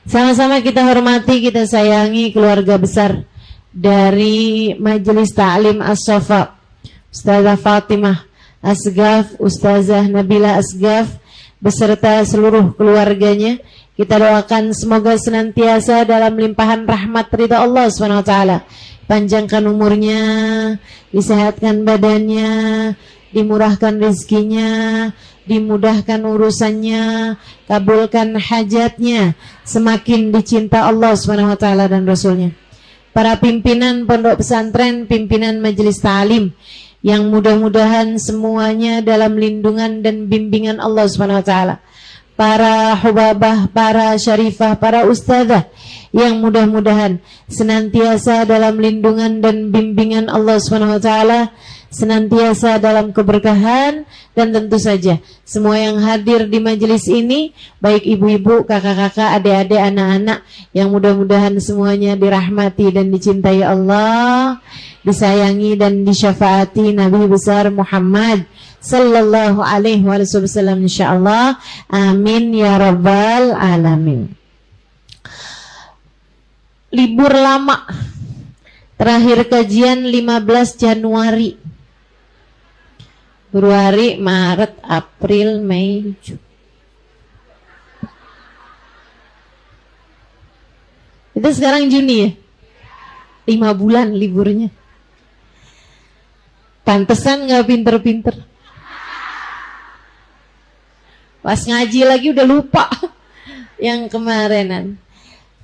Sama-sama kita hormati, kita sayangi keluarga besar dari Majelis Ta'lim As-Safa, Ustazah Fatimah Asgaf, Ustazah Nabila Asgaf, beserta seluruh keluarganya. Kita doakan semoga senantiasa dalam limpahan rahmat ridha Allah SWT. Panjangkan umurnya, disehatkan badannya, dimurahkan rezekinya, dimudahkan urusannya, kabulkan hajatnya, semakin dicinta Allah SWT dan Rasulnya. Para pimpinan pondok pesantren, pimpinan majelis ta'lim, yang mudah-mudahan semuanya dalam lindungan dan bimbingan Allah SWT. Para hubabah, para syarifah, para ustazah, yang mudah-mudahan senantiasa dalam lindungan dan bimbingan Allah SWT, senantiasa dalam keberkahan, dan tentu saja semua yang hadir di majelis ini, baik ibu-ibu, kakak-kakak, adik-adik, anak-anak, yang mudah-mudahan semuanya dirahmati dan dicintai Allah, disayangi dan disyafaati Nabi besar Muhammad sallallahu alaihi wasallam, insyaallah. Amin ya rabbal alamin. Libur lama, terakhir kajian 15 Januari. Februari, Maret, April, Mei, Juni. Itu sekarang Juni ya? 5 bulan liburnya. Pantesan gak pinter-pinter. Pas ngaji lagi udah lupa yang kemarinan.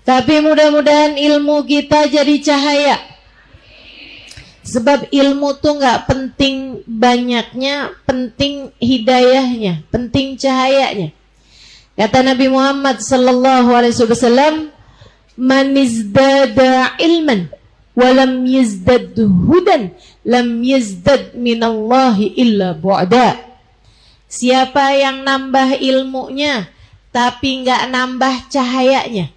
Tapi mudah-mudahan ilmu kita jadi cahaya. Sebab ilmu tuh gak penting banyaknya, penting hidayahnya, penting cahayanya. Kata Nabi Muhammad sallallahu alaihi wasallam, "Man izdada ilman walam yazdad hudan, lam yazdad minallahi illa bu'da." Siapa yang nambah ilmunya tapi gak nambah cahayanya,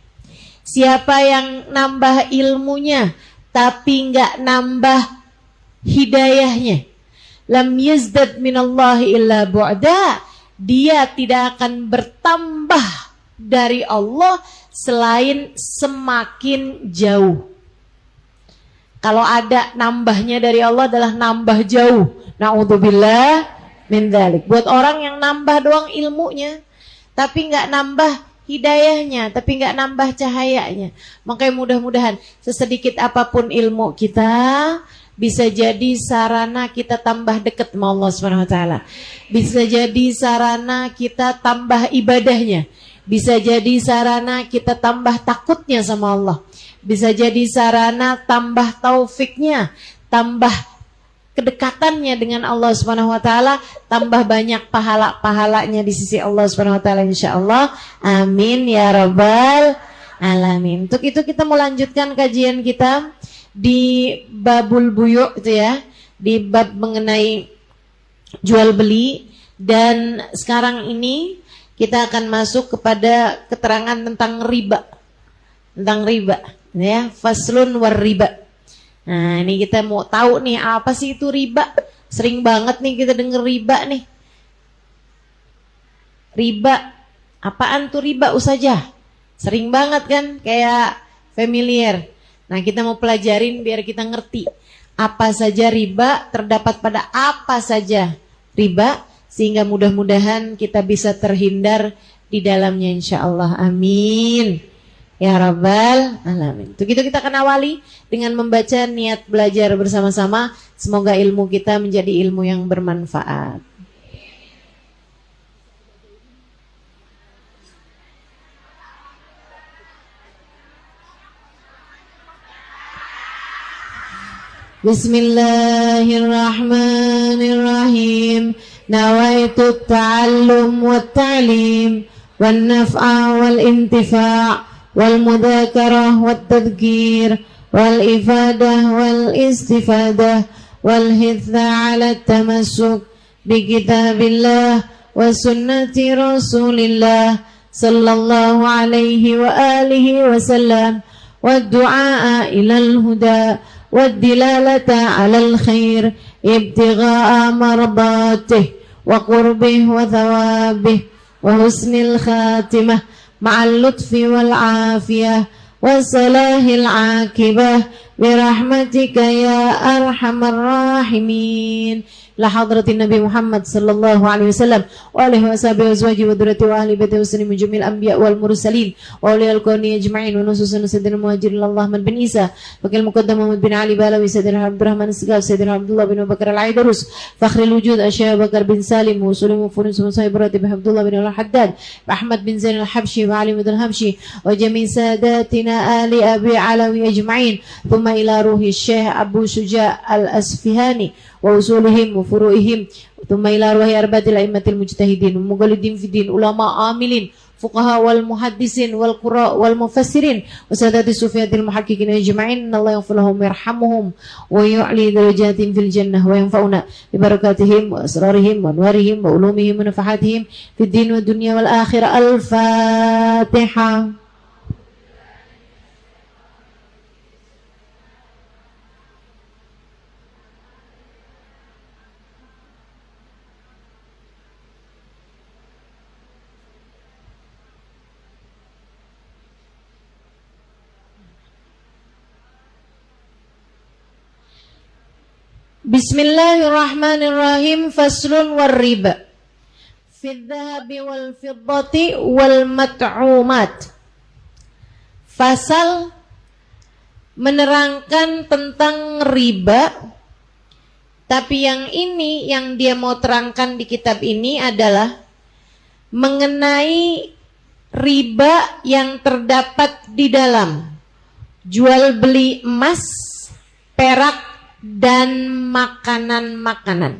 siapa yang nambah ilmunya tapi gak nambah hidayahnya, lam yazdad minallahi illa bu'da, dia tidak akan bertambah dari Allah selain semakin jauh. Kalau ada nambahnya dari Allah adalah nambah jauh. Na'udzubillah min dzalik. Buat orang yang nambah doang ilmunya tapi nggak nambah hidayahnya, tapi nggak nambah cahayanya. Makanya mudah-mudahan sesedikit apapun ilmu kita bisa jadi sarana kita tambah dekat sama Allah SWT. Bisa jadi sarana kita tambah ibadahnya. Bisa jadi sarana kita tambah takutnya sama Allah. Bisa jadi sarana tambah taufiknya, tambah kedekatannya dengan Allah SWT, tambah banyak pahala-pahalanya di sisi Allah SWT, insyaallah. Amin ya rabbal alamin. Untuk itu kita mau lanjutkan kajian kita di babul buyu' itu ya, di bab mengenai jual beli. Dan sekarang ini kita akan masuk kepada keterangan tentang riba. Tentang riba ya, faslun war riba. Nah, ini kita mau tahu nih apa sih itu riba. Sering banget nih kita denger riba nih. Riba, apaan tuh riba Ustazah? Sering banget kan, kayak familiar. Nah, kita mau pelajarin biar kita ngerti apa saja riba, terdapat pada apa saja riba, sehingga mudah-mudahan kita bisa terhindar di dalamnya insyaallah. Amin ya rabbal alamin. Untuk itu kita akan awali dengan membaca niat belajar bersama-sama. Semoga ilmu kita menjadi ilmu yang bermanfaat. Bismillahirrahmanirrahim. Nawaitu ta'allum wa ta'lim wan naf'a wal intifa' wal mudzakarah wat tadhkir wal ifadah wal istifadah wal hitha 'ala tamassuk bi kitabillah wa sunnati rasulillah sallallahu alaihi wa alihi wa sallam wad du'a ilal huda wad dilalata 'alal khair ibtigha'a mardatih wa qurbih wa thawabih wa husnil khatimah ma'al lutfi wal afiyah wa salahil akibah birahmatika ya arhamar rahimin. La hadratin Nabi Muhammad sallallahu alaihi wasallam wa alihi washabihi wazwaji wa dzurriyyati wa ahli baiti muslimin jumil anbiya wal mursalin wa ulil qawni ajma'in wa nususun sayyidina muhajirin Allahumma bin Isa wakil muqaddam Muhammad bin Ali Balawi sayyidina Abdurrahman Segaf sayyidina Abdullah bin Bakar al-Aidarus fakhril wujud Asy Bakar bin Salim wa usul mufurun sahib Ratib Abdullah bin al-Haddad Ahmad bin Zain al-Habsyi wa Ali bin al-Habsyi wa jami' sadatina ali Abi Alawi ajma'in thumma ila ruhi Syekh Abu Syuja al-Asfihani wa usulihim wa furu'ihim thumma ila ruhi arba'atil a'immatil mujtahidin mughalidin fidin ulama amilin fuqaha wal muhaddisin wal qurra wal mufassirin wa sadati sufiyatil muhaqqiqin ajma'in Allah yaghfir lahum yarhamuhum wa yu'li darajatin fil jannah wa yanfa'una bi barakatihim wa asrarihim wa anwarihim wa ulumihim wa nafahatihim fid din wa dunya wal akhirah. Al-Fatihah. Bismillahirrahmanirrahim. Faslun war riba fid dhahabi wal fiddati wal mat'umat. Fasal menerangkan tentang riba, tapi yang ini yang dia mau terangkan di kitab ini adalah mengenai riba yang terdapat di dalam jual beli emas, perak dan makanan-makanan.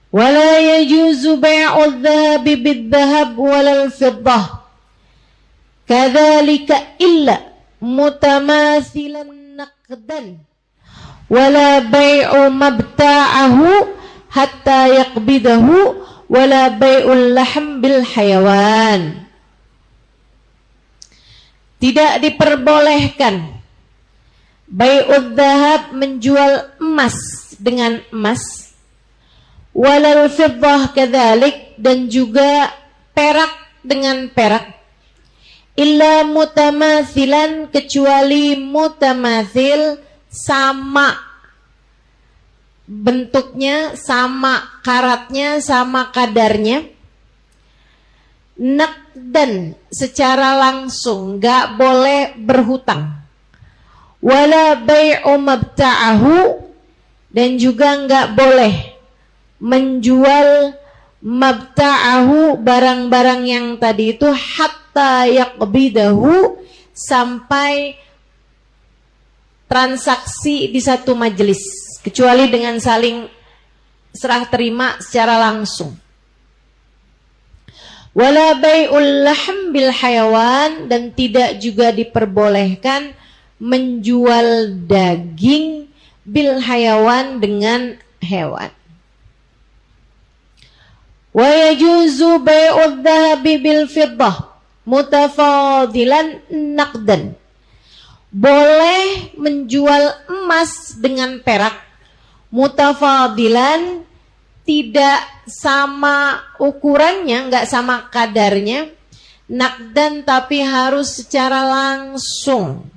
Wala yajuzu bai'u dhahabi bidh-dhahab walal fiddah kadzalika illa mutamathilan naqdan wala bai'u mabta'ahu hatta yaqbidahu wala bai'ul lahm bil hayawan. Tidak diperbolehkan bai'ud dhahab menjual emas dengan emas, walal fiddah kadzalik dan juga perak dengan perak, illa mutamathilan kecuali mutamathil sama bentuknya, sama karatnya, sama kadarnya, naqdan secara langsung, nggak boleh berhutang. Wala bai'u mabta'ahu dan juga enggak boleh menjual mabta'ahu barang-barang yang tadi itu hatta yaqbidahu sampai transaksi di satu majelis, kecuali dengan saling serah terima secara langsung. Wala bai'ul lahm bil hayawan dan tidak juga diperbolehkan menjual daging bil hayawan dengan hewan. Wa yajuzu bai'udz dhahabi bil fiddah mutafadilan naqdan. Boleh menjual emas dengan perak mutafadilan, tidak sama ukurannya, enggak sama kadarnya, naqdan tapi harus secara langsung.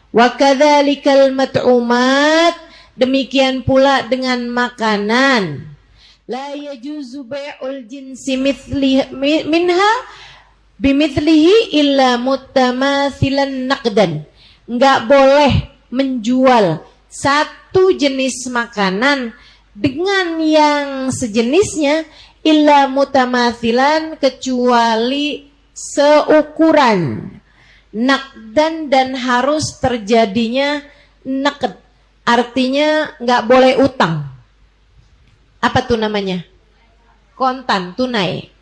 Wa kadzalikal mat'umat, demikian pula dengan makanan. La yajuzu bai'ul jinsi minha bimithlihi illa mutamathilan naqdan. Enggak boleh menjual satu jenis makanan dengan yang sejenisnya illa mutamathilan kecuali seukuran. Naqdan dan harus terjadinya naqd, artinya nggak boleh utang. Apa tuh namanya? Kontan, tunai,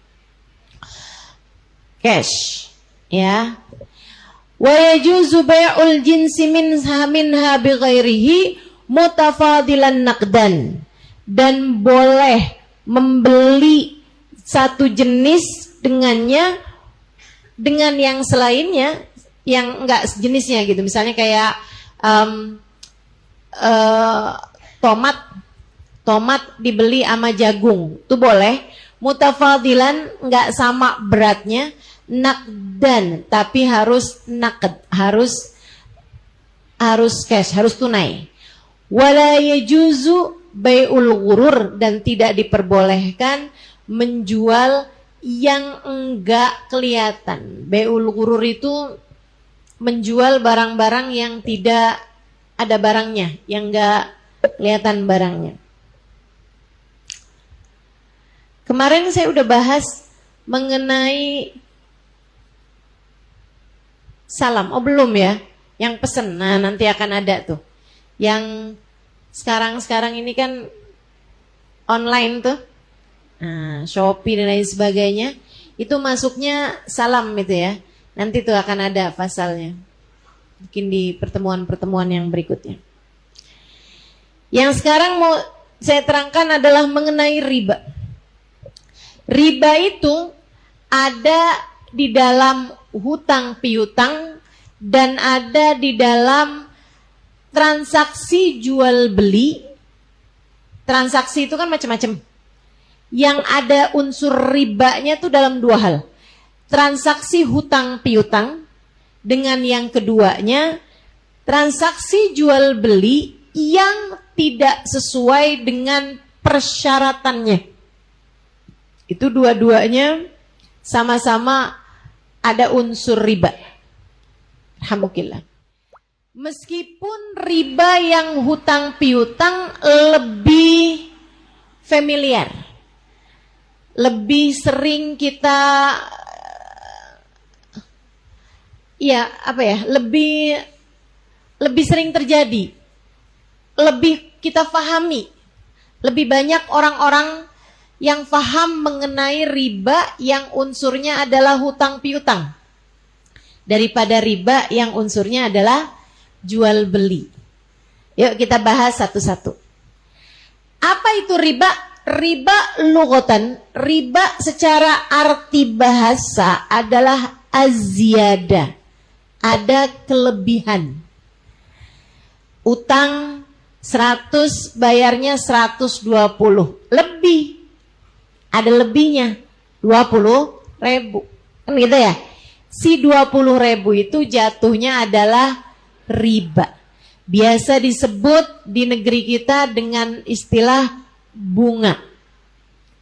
cash, ya. Wa yajuzu bai'ul jinsi minha bighairihi mutafadilan naqdan, dan boleh membeli satu jenis dengannya dengan yang selainnya yang enggak sejenisnya gitu. Misalnya kayak tomat dibeli sama jagung, itu boleh. Mutafadilan nggak sama beratnya, nakdan tapi harus naked, harus cash, harus tunai. Wala yajuzu bai'ul ghurur, dan tidak diperbolehkan menjual yang enggak kelihatan. Bai'ul ghurur itu menjual barang-barang yang tidak ada barangnya, yang enggak kelihatan barangnya. Kemarin saya udah bahas mengenai salam. Oh belum ya? Yang pesen, nah nanti akan ada tuh. Yang sekarang ini kan online tuh, nah, Shopee dan lain sebagainya, itu masuknya salam itu ya. Nanti tuh akan ada pasalnya, mungkin di pertemuan-pertemuan yang berikutnya. Yang sekarang mau saya terangkan adalah mengenai riba. Riba itu ada di dalam hutang piutang dan ada di dalam transaksi jual beli. Transaksi itu kan macam-macam. Yang ada unsur ribanya tuh dalam dua hal. Transaksi hutang piutang, dengan yang keduanya transaksi jual beli yang tidak sesuai dengan persyaratannya. Itu dua-duanya sama-sama ada unsur riba. Alhamdulillah. Meskipun riba yang hutang piutang lebih familiar, lebih sering kita lebih sering terjadi, lebih kita pahami, lebih banyak orang-orang yang paham mengenai riba yang unsurnya adalah hutang piutang daripada riba yang unsurnya adalah jual beli. Yuk kita bahas satu-satu. Apa itu riba? Riba lughatan, riba secara arti bahasa adalah az-ziyadah, ada kelebihan. Utang 100 bayarnya 120, lebih. Ada lebihnya 20.000. Kan gitu ya? Si 20.000 itu jatuhnya adalah riba. Biasa disebut di negeri kita dengan istilah bunga.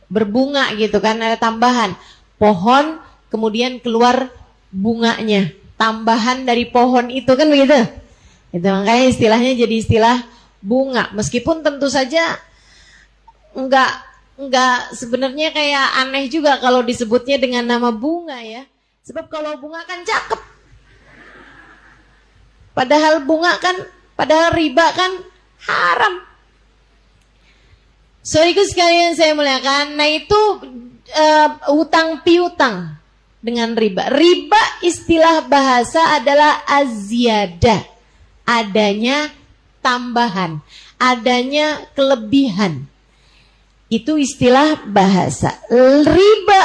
Berbunga gitu kan, ada tambahan. Pohon kemudian keluar bunganya. Tambahan dari pohon itu kan begitu. Itu makanya istilahnya jadi istilah bunga. Meskipun tentu saja enggak sebenarnya kayak aneh juga kalau disebutnya dengan nama bunga ya. Sebab kalau bunga kan cakep. Padahal riba kan haram. Saudaraku sekalian saya muliakan, nah itu hutang piutang dengan riba. Riba istilah bahasa adalah az-ziyadah, adanya tambahan, adanya kelebihan. Itu istilah bahasa. Riba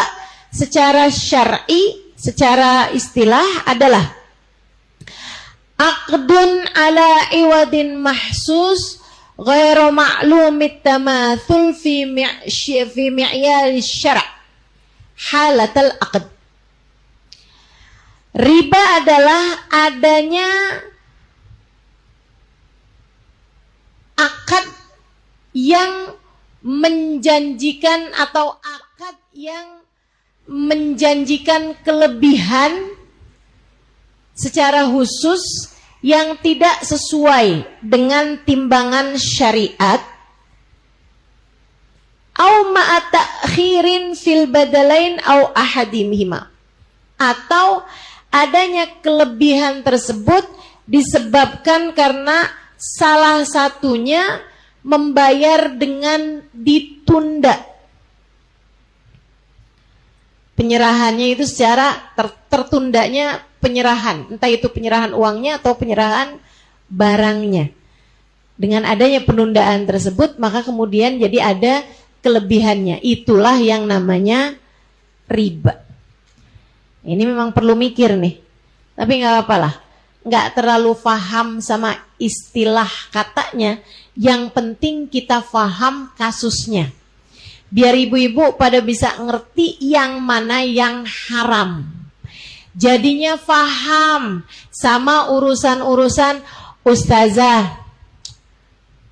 secara syar'i, secara istilah adalah aqdun ala iwadin mahsus ghairu ma'lumit tamathul fi mi'yar syara' halatal aqd. Riba adalah adanya akad yang menjanjikan atau akad yang menjanjikan kelebihan secara khusus yang tidak sesuai dengan timbangan syariat, au ma'a ta'khirin fil badalain au ahadimihima, atau adanya kelebihan tersebut disebabkan karena salah satunya membayar dengan ditunda. Penyerahannya itu secara tertundanya penyerahan, entah itu penyerahan uangnya atau penyerahan barangnya. Dengan adanya penundaan tersebut, maka kemudian jadi ada kelebihannya. Itulah yang namanya riba. Ini memang perlu mikir nih. Tapi nggak apa-apa lah. Nggak terlalu paham sama istilah katanya. Yang penting kita paham kasusnya. Biar ibu-ibu pada bisa ngerti yang mana yang haram. Jadinya faham sama urusan-urusan, ustazah,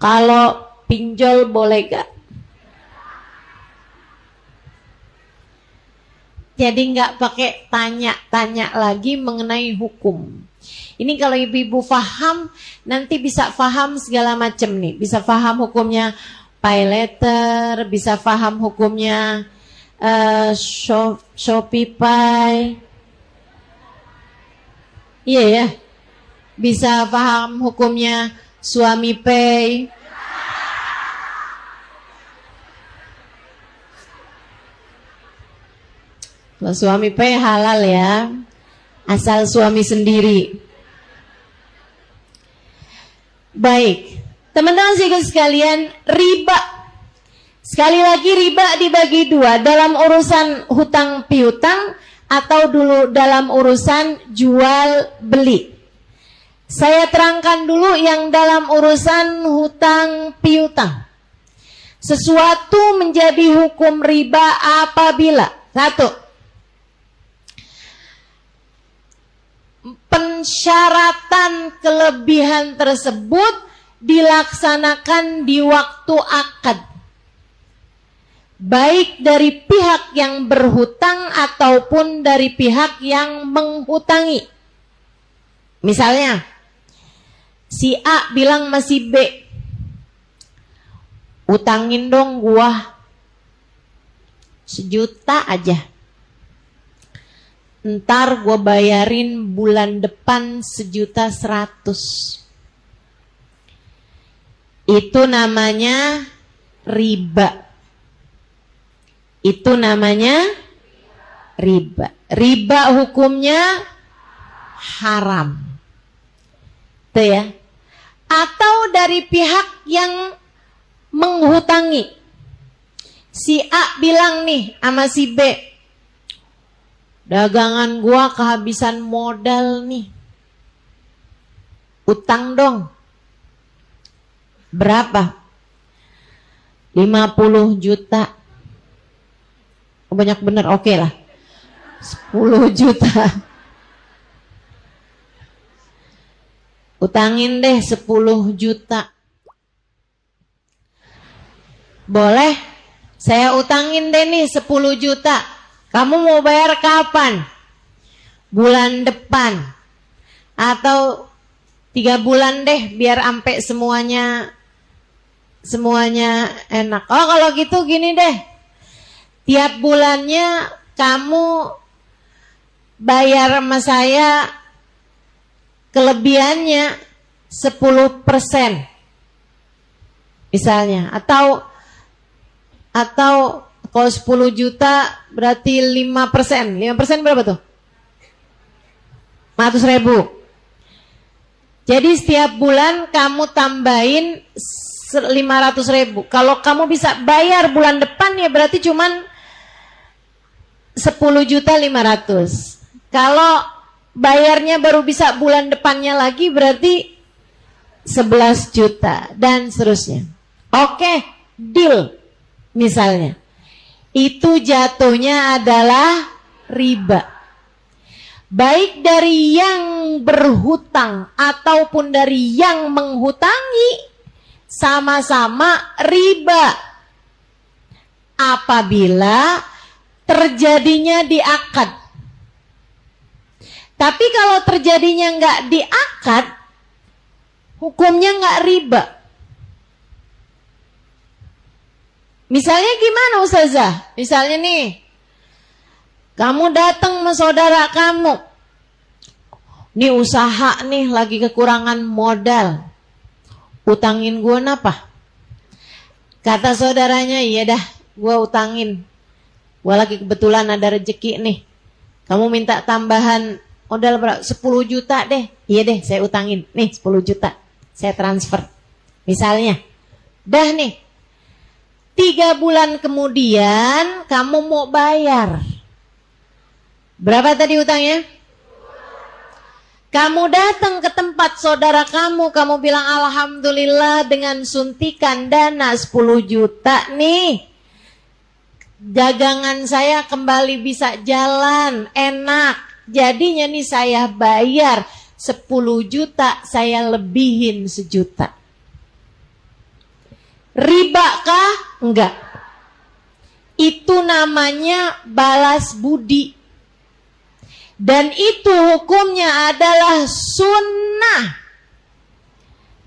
kalau pinjol boleh gak? Jadi nggak pakai tanya-tanya lagi mengenai hukum. Ini kalau ibu-ibu faham, nanti bisa faham segala macam nih. Bisa faham hukumnya pay letter, bisa faham hukumnya Shopee Pay. Iya ya. Bisa paham hukumnya suami pay. Kalau suami pay halal ya, asal suami sendiri. Baik, teman-teman sekalian, riba. Sekali lagi riba dibagi dua, dalam urusan hutang piutang atau dulu dalam urusan jual beli. Saya terangkan dulu yang dalam urusan hutang piutang. Sesuatu menjadi hukum riba apabila satu, pensyaratan kelebihan tersebut dilaksanakan di waktu akad, baik dari pihak yang berhutang ataupun dari pihak yang menghutangi. Misalnya, si A bilang sama si B, utangin dong gua 1 juta aja, ntar gue bayarin bulan depan 1.100.000. Itu namanya riba. Itu namanya riba. Riba hukumnya haram. Tuh ya. Atau dari pihak yang menghutangi. Si A bilang nih sama si B, dagangan gua kehabisan modal nih, utang dong. Berapa? 50 juta. Oh, banyak bener, oke lah. 10 juta. Utangin deh 10 juta. Boleh? Saya utangin deh nih 10 juta. Kamu mau bayar kapan? Bulan depan. Atau 3 bulan deh biar sampai semuanya enak. Oh kalau gitu gini deh. Tiap bulannya kamu bayar sama saya kelebihannya 10%. Misalnya. Atau kalau 10 juta berarti 5%. 5% berapa tuh? 500.000. Jadi setiap bulan kamu tambahin 500.000. Kalau kamu bisa bayar bulan depan ya berarti cuman 10.500.000. Kalau bayarnya baru bisa bulan depannya lagi berarti 11 juta dan seterusnya. Oke, deal misalnya. Itu jatuhnya adalah riba. Baik dari yang berhutang ataupun dari yang menghutangi, sama-sama riba. Apabila terjadinya di akad. Tapi kalau terjadinya nggak di akad, hukumnya nggak riba. Misalnya gimana Ustazah? Misalnya nih, kamu datang sama saudara kamu. Nih usaha nih lagi kekurangan modal. Utangin gue napa? Kata saudaranya, iya dah gue utangin. Gue lagi kebetulan ada rezeki nih. Kamu minta tambahan modal berapa? 10 juta deh. Iya deh saya utangin. Nih 10 juta. Saya transfer. Misalnya. Dah nih. 3 bulan kemudian kamu mau bayar. Berapa tadi utangnya? Kamu datang ke tempat saudara kamu bilang alhamdulillah dengan suntikan dana 10 juta nih. dagangan saya kembali bisa jalan, enak. Jadinya nih saya bayar 10 juta, saya lebihin 1 juta. Riba kah? Enggak. Itu namanya balas budi. Dan itu hukumnya adalah sunnah.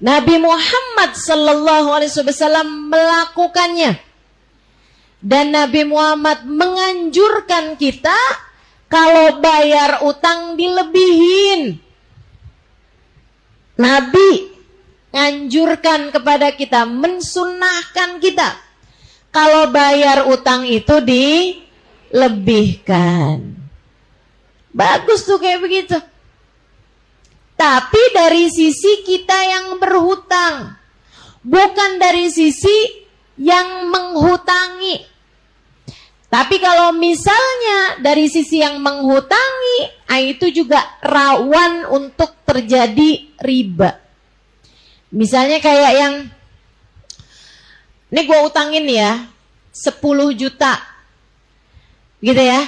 Nabi Muhammad SAW melakukannya. Dan Nabi Muhammad menganjurkan kita kalau bayar utang dilebihin. Nabi anjurkan kepada kita, mensunnahkan kita kalau bayar utang itu dilebihkan. Bagus tuh kayak begitu. Tapi dari sisi kita yang berhutang, bukan dari sisi yang menghutangi. Tapi kalau misalnya dari sisi yang menghutangi, itu juga rawan untuk terjadi riba. Misalnya kayak yang, ini gue utangin ya, 10 juta. Gitu ya.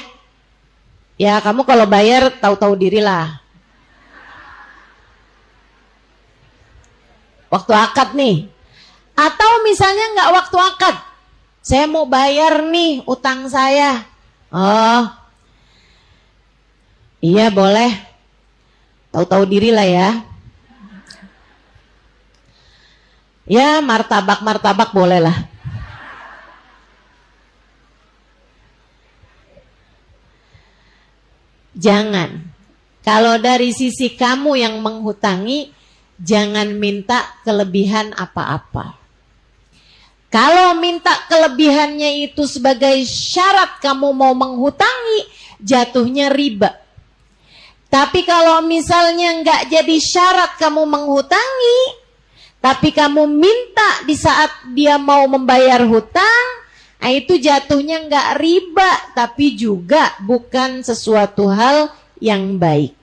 Ya kamu kalau bayar tahu-tahu dirilah. Waktu akad nih. Atau misalnya nggak waktu akad. Saya mau bayar nih utang saya. Oh. Iya boleh. Tahu-tahu dirilah ya. Ya martabak-martabak boleh lah. Jangan. Kalau dari sisi kamu yang menghutangi, jangan minta kelebihan apa-apa. Kalau minta kelebihannya itu sebagai syarat kamu mau menghutangi, jatuhnya riba. Tapi kalau misalnya nggak jadi syarat kamu menghutangi, tapi kamu minta di saat dia mau membayar hutang, itu jatuhnya nggak riba, tapi juga bukan sesuatu hal yang baik.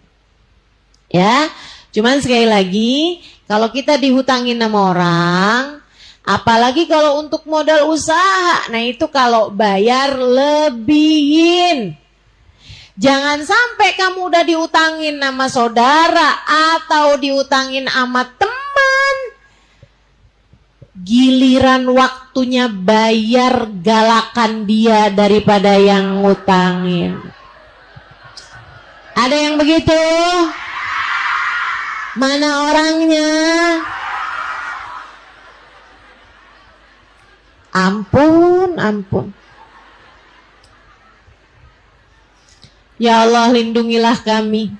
Ya, cuman sekali lagi, kalau kita dihutangin sama orang, apalagi kalau untuk modal usaha, nah itu kalau bayar lebihin. Jangan sampai kamu udah diutangin sama saudara atau diutangin sama teman, giliran waktunya bayar galakan dia daripada yang ngutangin. Ada yang begitu? Mana orangnya? Ampun, ampun. Ya Allah, lindungilah kami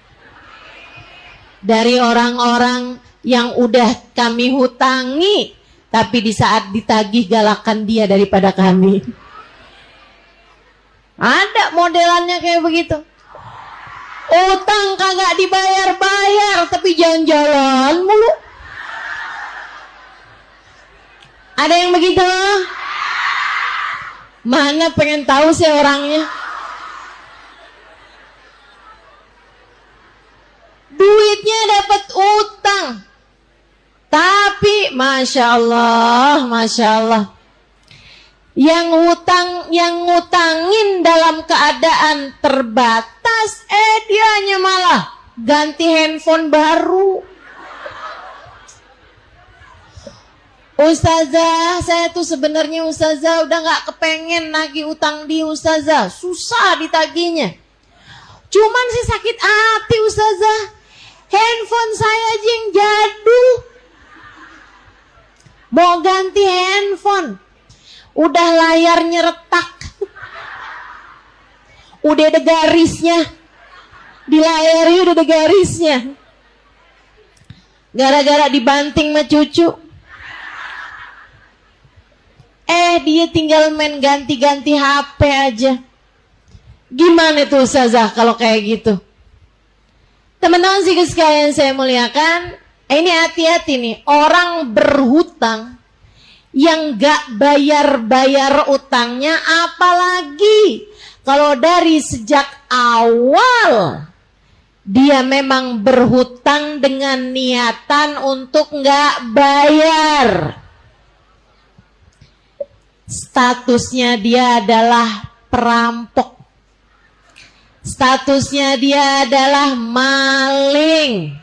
dari orang-orang yang udah kami hutangi, tapi di saat ditagih galakan dia daripada kami. Ada modelannya kayak begitu. Utang kagak dibayar-bayar, tapi jalan-jalan mulu. Ada yang begitu? Mana pengen tahu sih orangnya? Duitnya dapat utang, tapi Masya Allah, Masya Allah, yang ngutangin dalam keadaan terbatas, dianya malah ganti handphone baru. Ustazah, saya tuh sebenarnya Ustazah udah gak kepengen nagih utang di Ustazah, susah ditagihnya. Cuman sih sakit hati Ustazah, handphone saya aja yang jadul, mau ganti handphone, udah layarnya retak, udah ada garisnya, di layarnya udah ada garisnya, gara-gara dibanting sama cucu. Dia tinggal main ganti-ganti HP aja. Gimana tuh Ustazah kalau kayak gitu? Teman-teman sih sekalian saya muliakan, ini hati-hati nih, orang berhutang yang gak bayar-bayar utangnya, apalagi kalau dari sejak awal dia memang berhutang dengan niatan untuk gak bayar. statusnya dia adalah perampok. Statusnya dia adalah maling.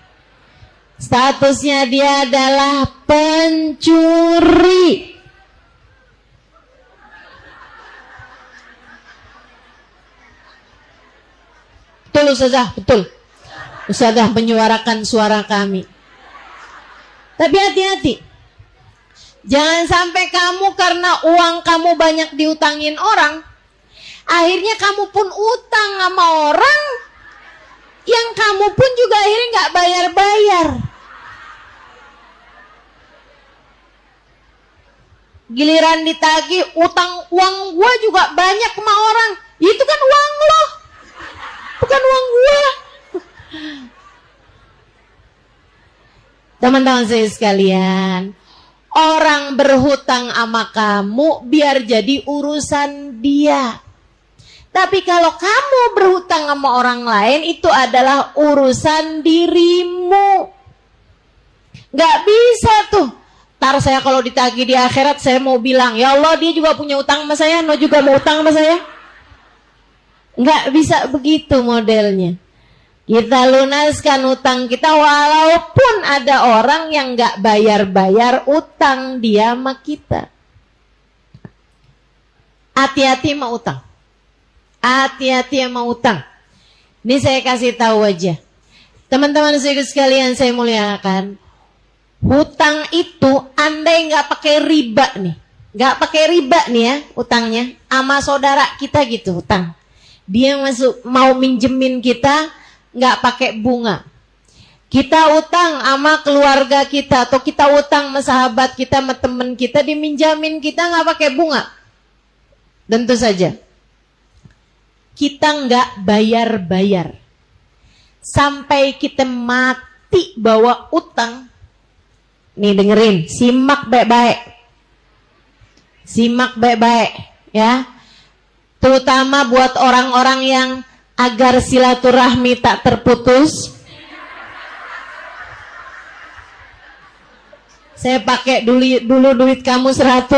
Statusnya dia adalah pencuri. Betul Ustazah, betul. Ustazah menyuarakan suara kami. Tapi hati-hati. Jangan sampai kamu karena uang kamu banyak diutangin orang, akhirnya kamu pun utang sama orang yang kamu pun juga akhirnya nggak bayar-bayar. Giliran ditagih utang uang gua juga banyak sama orang. Itu kan uang lo, bukan uang gua. Teman-teman saya sekalian, orang berhutang sama kamu biar jadi urusan dia. Tapi kalau kamu berhutang sama orang lain, itu adalah urusan dirimu. Gak bisa tuh. Ntar saya kalau ditagih di akhirat, saya mau bilang, ya Allah dia juga punya utang sama saya, no juga mau utang sama saya. Gak bisa begitu modelnya. Kita lunaskan utang kita walaupun ada orang yang gak bayar-bayar utang dia sama kita. Hati-hati sama utang. Hati-hati sama utang. Ini saya kasih tahu aja. Teman-teman sekalian saya muliakan. Hutang itu andai gak pakai riba nih. Gak pakai riba nih ya utangnya. Sama saudara kita gitu hutang. Dia mau minjemin kita nggak pakai bunga. Kita utang sama keluarga kita atau kita utang sama sahabat kita, sama teman kita, diminjamin kita nggak pakai bunga. Tentu saja kita nggak bayar-bayar sampai kita mati bawa utang. Nih dengerin, simak baik-baik, simak baik-baik ya. Terutama buat orang-orang yang agar silaturahmi tak terputus. Saya pakai dulu duit kamu 100.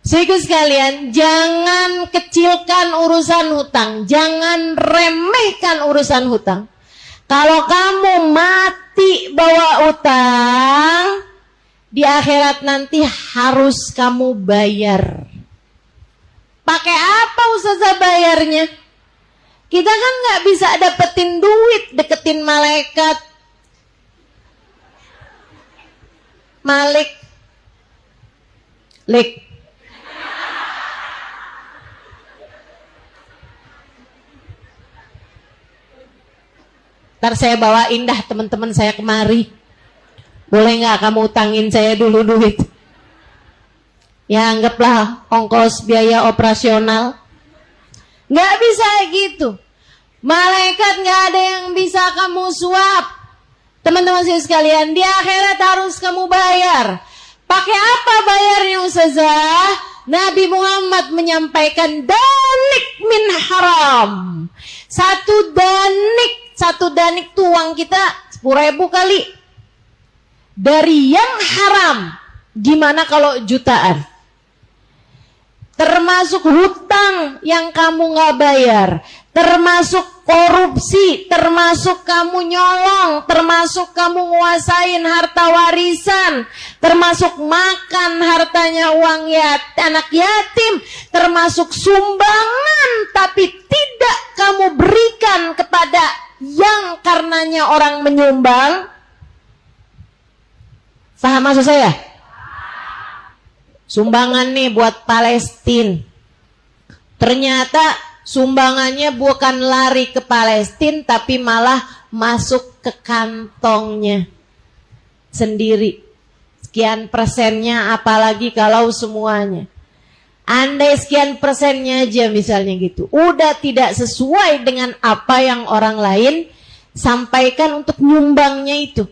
Saudaraku sekalian, jangan kecilkan urusan hutang, jangan remehkan urusan hutang. Kalau kamu mati bawa utang, di akhirat nanti harus kamu bayar. Pakai apa Ustazah bayarnya? Kita kan nggak bisa dapetin duit deketin malaikat. Malik, Lik. Ntar saya bawain dah teman-teman saya kemari. Boleh nggak kamu utangin saya dulu duit? Ya anggaplah ongkos biaya operasional. Nggak bisa gitu. Malaikat nggak ada yang bisa kamu suap. Teman-teman sekalian, di akhirat harus kamu bayar. Pakai apa bayarnya Ustazah? Nabi Muhammad menyampaikan danik min haram. Satu danik tuh uang kita 10.000 kali. Dari yang haram. Gimana kalau jutaan? Termasuk hutang yang kamu nggak bayar, termasuk korupsi, termasuk kamu nyolong, termasuk kamu nguasain harta warisan, termasuk makan hartanya uang anak yatim, termasuk sumbangan tapi tidak kamu berikan kepada yang karenanya orang menyumbang. Paham maksud saya? Sumbangan nih buat Palestina. Ternyata sumbangannya bukan lari ke Palestina, tapi malah masuk ke kantongnya sendiri. Sekian persennya, apalagi kalau semuanya. Andai sekian persennya aja misalnya gitu. Udah tidak sesuai dengan apa yang orang lain sampaikan untuk nyumbangnya itu.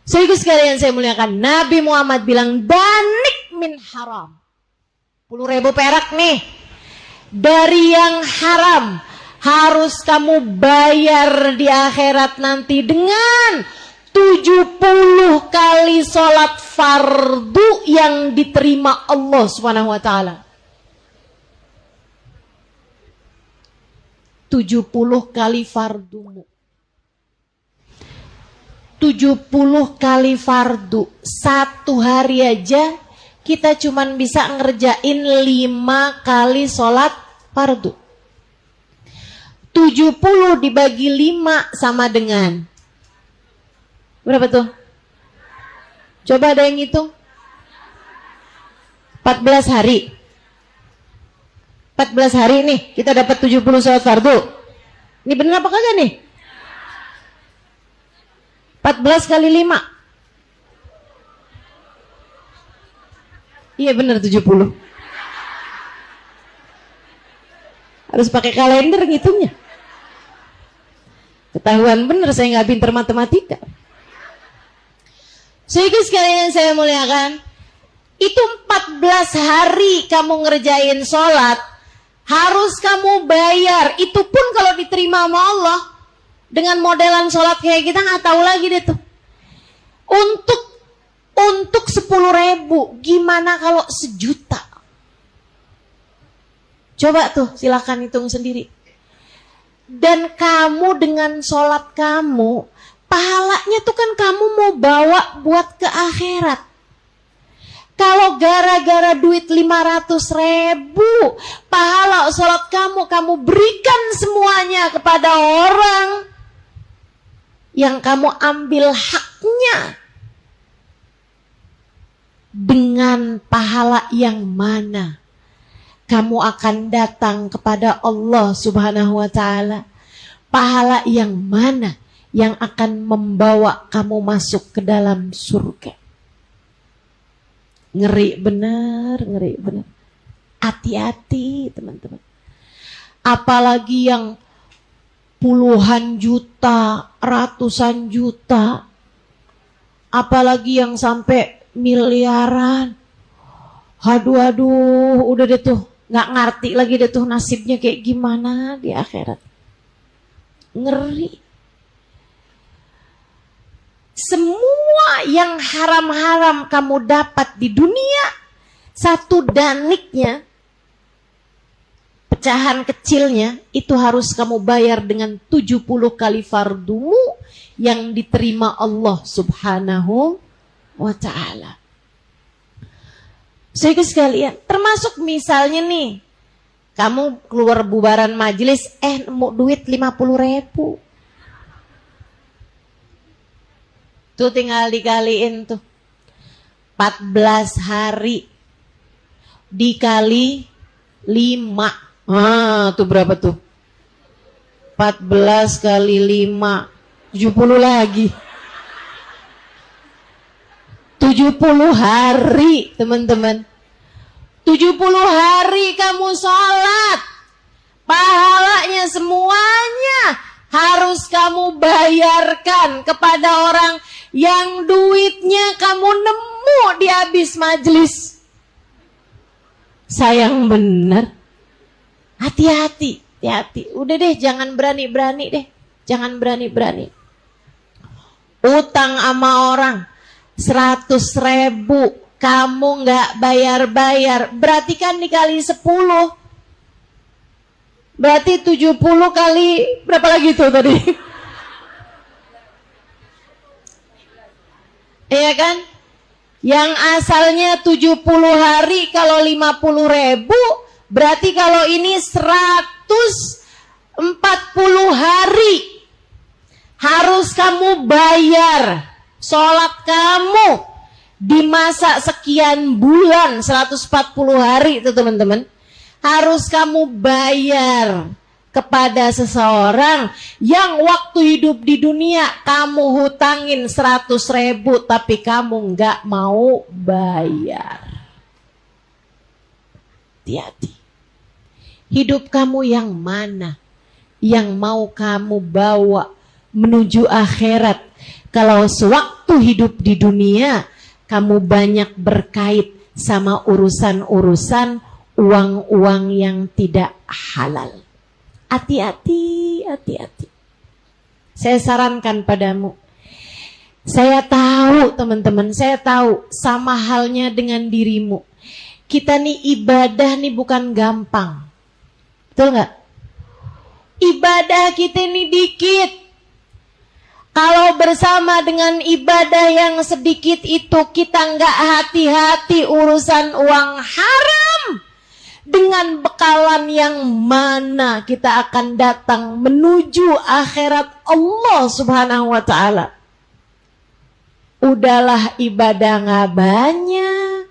Saudaraku sekalian saya muliakan, Nabi Muhammad bilang danik min haram. 10.000 perak nih. Dari yang haram harus kamu bayar di akhirat nanti dengan 70 kali sholat fardu yang diterima Allah Subhanahu wa ta'ala. 70 kali fardumu. 70 kali fardu. Satu hari aja kita cuman bisa ngerjain 5 kali sholat fardu. 70 dibagi 5 sama dengan berapa tuh? Coba ada yang hitung. 14 hari. 14 hari nih kita dapat 70 sholat fardu. Ini bener apa kagak nih? 14 kali 5. Iya bener 70. Harus pakai kalender ngitungnya. Ketahuan bener saya nggak pinter matematika. Sehingga sekalian saya muliakan, itu 14 hari kamu ngerjain sholat, harus kamu bayar. Itu pun kalau diterima sama Allah, dengan modelan sholat kayak kita nggak tahu lagi deh tuh. Untuk 10.000, gimana kalau 1.000.000? Coba tuh silakan hitung sendiri. Dan kamu dengan sholat kamu, pahalanya tuh kan kamu mau bawa buat ke akhirat. Kalau gara-gara duit 500.000, pahala sholat kamu berikan semuanya kepada orang yang kamu ambil haknya. Dengan pahala yang mana kamu akan datang kepada Allah Subhanahu wa ta'ala? Pahala yang mana yang akan membawa kamu masuk ke dalam surga? Ngeri benar, ngeri benar. Hati-hati teman-teman. Apalagi yang puluhan juta, ratusan juta. Apalagi yang sampai miliaran. Aduh, udah deh tuh. Gak ngerti lagi deh tuh nasibnya kayak gimana di akhirat. Ngeri. Semua yang haram-haram kamu dapat di dunia, satu daniknya, pecahan kecilnya, itu harus kamu bayar dengan 70 kali fardumu yang diterima Allah Subhanahu wa ta'ala. Sehingga sekalian, termasuk misalnya nih, kamu keluar bubaran majelis, nemu duit 50.000. Tuh tinggal dikaliin tuh. 14 hari dikali 5. Tuh berapa tuh? 14 kali 5. 70 lagi. 70 hari teman-teman. 70 hari kamu sholat. Pahalanya semuanya harus kamu bayarkan kepada orang yang duitnya kamu nemu di habis majelis. Sayang bener. Hati-hati, hati-hati. Udah deh, jangan berani-berani deh. Jangan berani-berani. Utang sama orang 100.000, kamu nggak bayar-bayar, berarti kan dikali 10. Berarti 70 kali berapa lagi tuh tadi? Iya kan? Yang asalnya 70 hari kalau 50.000, berarti kalau ini 140 hari harus kamu bayar. Sholat kamu di masa sekian bulan, 140 hari itu teman-teman, harus kamu bayar kepada seseorang yang waktu hidup di dunia kamu hutangin 100.000 tapi kamu nggak mau bayar. Hati-hati. Hidup kamu yang mana yang mau kamu bawa menuju akhirat? Kalau sewaktu hidup di dunia kamu banyak berkait sama urusan-urusan uang-uang yang tidak halal. Hati-hati, hati-hati. Saya sarankan padamu, Saya tahu teman-teman, saya tahu sama halnya dengan dirimu. Kita nih ibadah nih bukan gampang. Betul nggak? Ibadah kita nih dikit. Kalau bersama dengan ibadah yang sedikit itu kita nggak hati-hati urusan uang haram, dengan bekalan yang mana kita akan datang menuju akhirat Allah Subhanahu wa ta'ala. Udahlah ibadah gak banyak,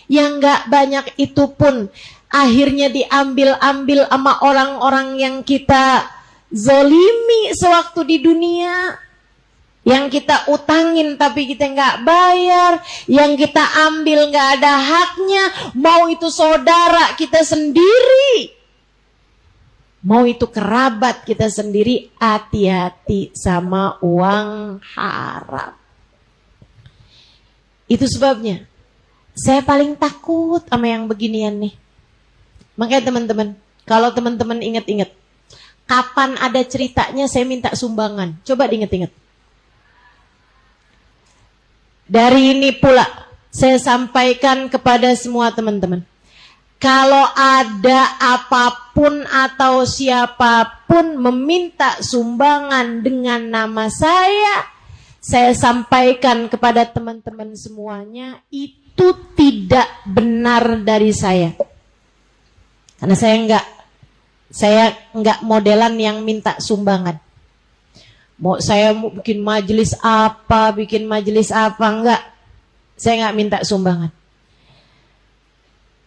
yang gak banyak itu pun akhirnya diambil-ambil sama orang-orang yang kita zolimi sewaktu di dunia, yang kita utangin tapi kita gak bayar, yang kita ambil gak ada haknya, mau itu saudara kita sendiri, mau itu kerabat kita sendiri. Hati-hati sama uang haram. Itu sebabnya saya paling takut sama yang beginian nih. Makanya teman-teman, kalau teman-teman ingat-ingat, kapan ada ceritanya saya minta sumbangan, coba diingat-ingat. Dari ini pula saya sampaikan kepada semua teman-teman, kalau ada apapun atau siapapun meminta sumbangan dengan nama saya sampaikan kepada teman-teman semuanya, itu tidak benar dari saya. Karena saya enggak modelan yang minta sumbangan. Saya mau bikin majelis apa, enggak. Saya enggak minta sumbangan.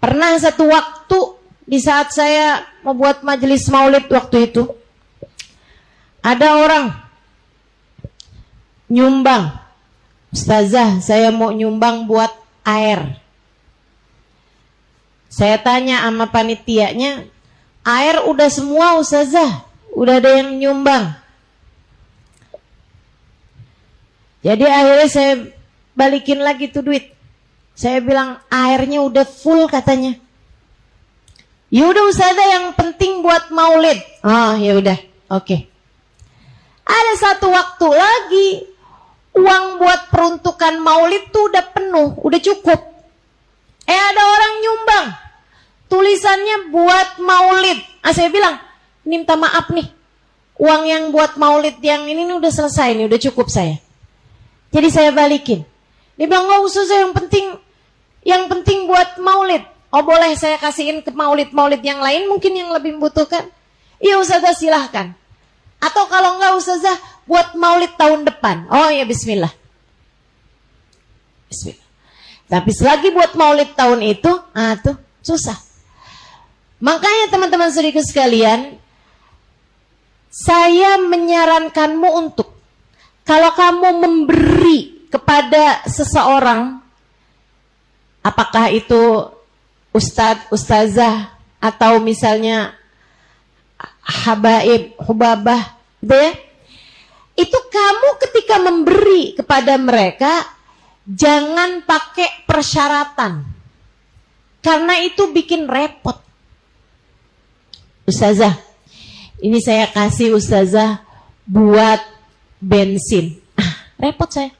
Pernah satu waktu di saat saya membuat majelis maulid waktu itu, ada orang nyumbang, Ustazah saya mau nyumbang buat air. Saya tanya sama panitianya, air udah semua Ustazah, udah ada yang nyumbang. Jadi akhirnya saya balikin lagi tuh duit. Saya bilang airnya udah full katanya. Yaudah Ustazah yang penting buat maulid. Oh ya udah, oke. Ada satu waktu lagi, uang buat peruntukan maulid tuh udah penuh, udah cukup. Ada orang nyumbang, tulisannya buat maulid. Saya bilang, ini minta maaf nih, uang yang buat maulid yang ini udah selesai nih, udah cukup saya. Jadi saya balikin. Dia bilang, nggak usah saya, yang penting buat maulid. Oh boleh saya kasihin ke maulid-maulid yang lain, mungkin yang lebih membutuhkan. Iya Ustazah silahkan. Atau kalau enggak Ustazah, buat maulid tahun depan. Oh ya bismillah. Bismillah. Tapi selagi buat maulid tahun itu, tuh susah. Makanya teman-teman saudaraku sekalian, saya menyarankanmu untuk, kalau kamu memberi kepada seseorang, apakah itu ustadz, ustazah, atau misalnya habaib, hubabah, gitu ya. Itu kamu ketika memberi kepada mereka, jangan pakai persyaratan. Karena itu bikin repot. Ustazah, ini saya kasih Ustazah buat bensin. Repot saya.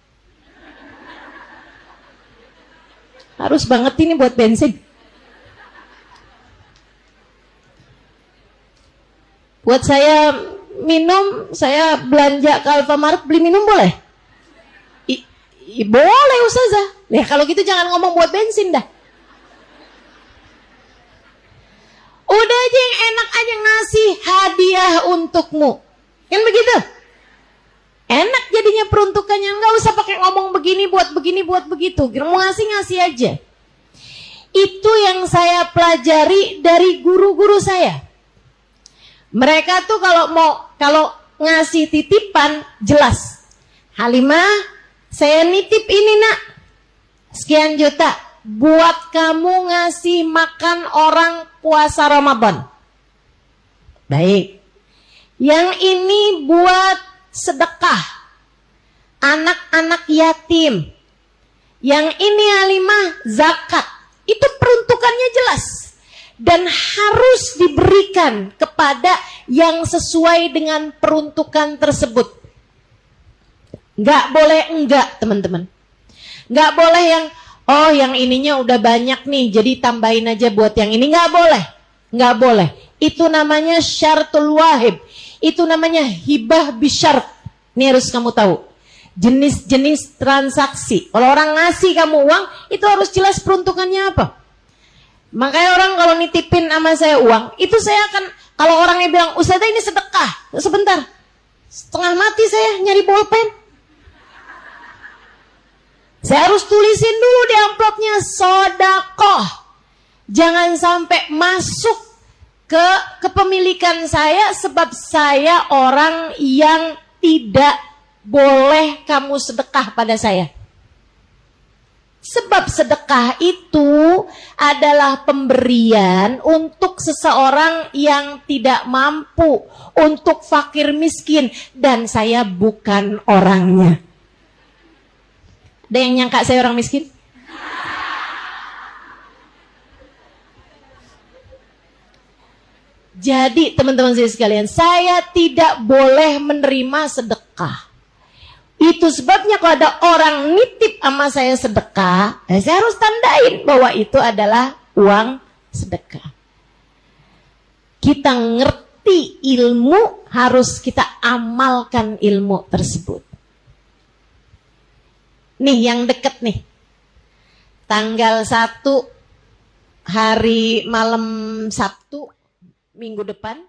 Harus banget ini buat bensin. Buat saya minum, saya belanja ke Alfamart beli minum boleh? Boleh Ustazah. Ya kalau gitu jangan ngomong buat bensin dah. Udah aja yang enak aja ngasih hadiah untukmu. Kan begitu? Enak jadinya peruntukannya, nggak usah pakai ngomong begini buat begitu. Mau ngasih aja. Itu yang saya pelajari dari guru-guru saya. Mereka tuh kalau ngasih titipan jelas. Halimah, saya nitip ini nak, sekian juta buat kamu ngasih makan orang puasa Ramadan. Baik. Yang ini buat sedekah anak-anak yatim. Yang ini Halimah zakat. Itu peruntukannya jelas. Dan harus diberikan kepada yang sesuai dengan peruntukan tersebut. Nggak boleh enggak, teman-teman. Nggak boleh yang, oh yang ininya udah banyak nih, jadi tambahin aja buat yang ini. Nggak boleh. Nggak boleh. Itu namanya syartul wahib. Itu namanya hibah bisyart. Ini harus kamu tahu. Jenis-jenis transaksi. Kalau orang ngasih kamu uang, itu harus jelas peruntukannya apa. Makanya orang kalau nitipin sama saya uang, itu saya akan, kalau orangnya bilang, Ustazah ini sedekah. Sebentar. Setengah mati saya nyari bolpen. Saya harus tulisin dulu di amplopnya sedekah. Jangan sampai masuk ke kepemilikan saya sebab saya orang yang tidak boleh kamu sedekah pada saya. Sebab sedekah itu adalah pemberian untuk seseorang yang tidak mampu, untuk fakir miskin, dan saya bukan orangnya. Ada yang nyangka saya orang miskin? Jadi teman-teman saya sekalian, saya tidak boleh menerima sedekah. Itu sebabnya kalau ada orang nitip sama saya sedekah, saya harus tandain bahwa itu adalah uang sedekah. Kita ngerti ilmu, harus kita amalkan ilmu tersebut. Nih yang deket nih. Tanggal 1 hari malam Sabtu minggu depan.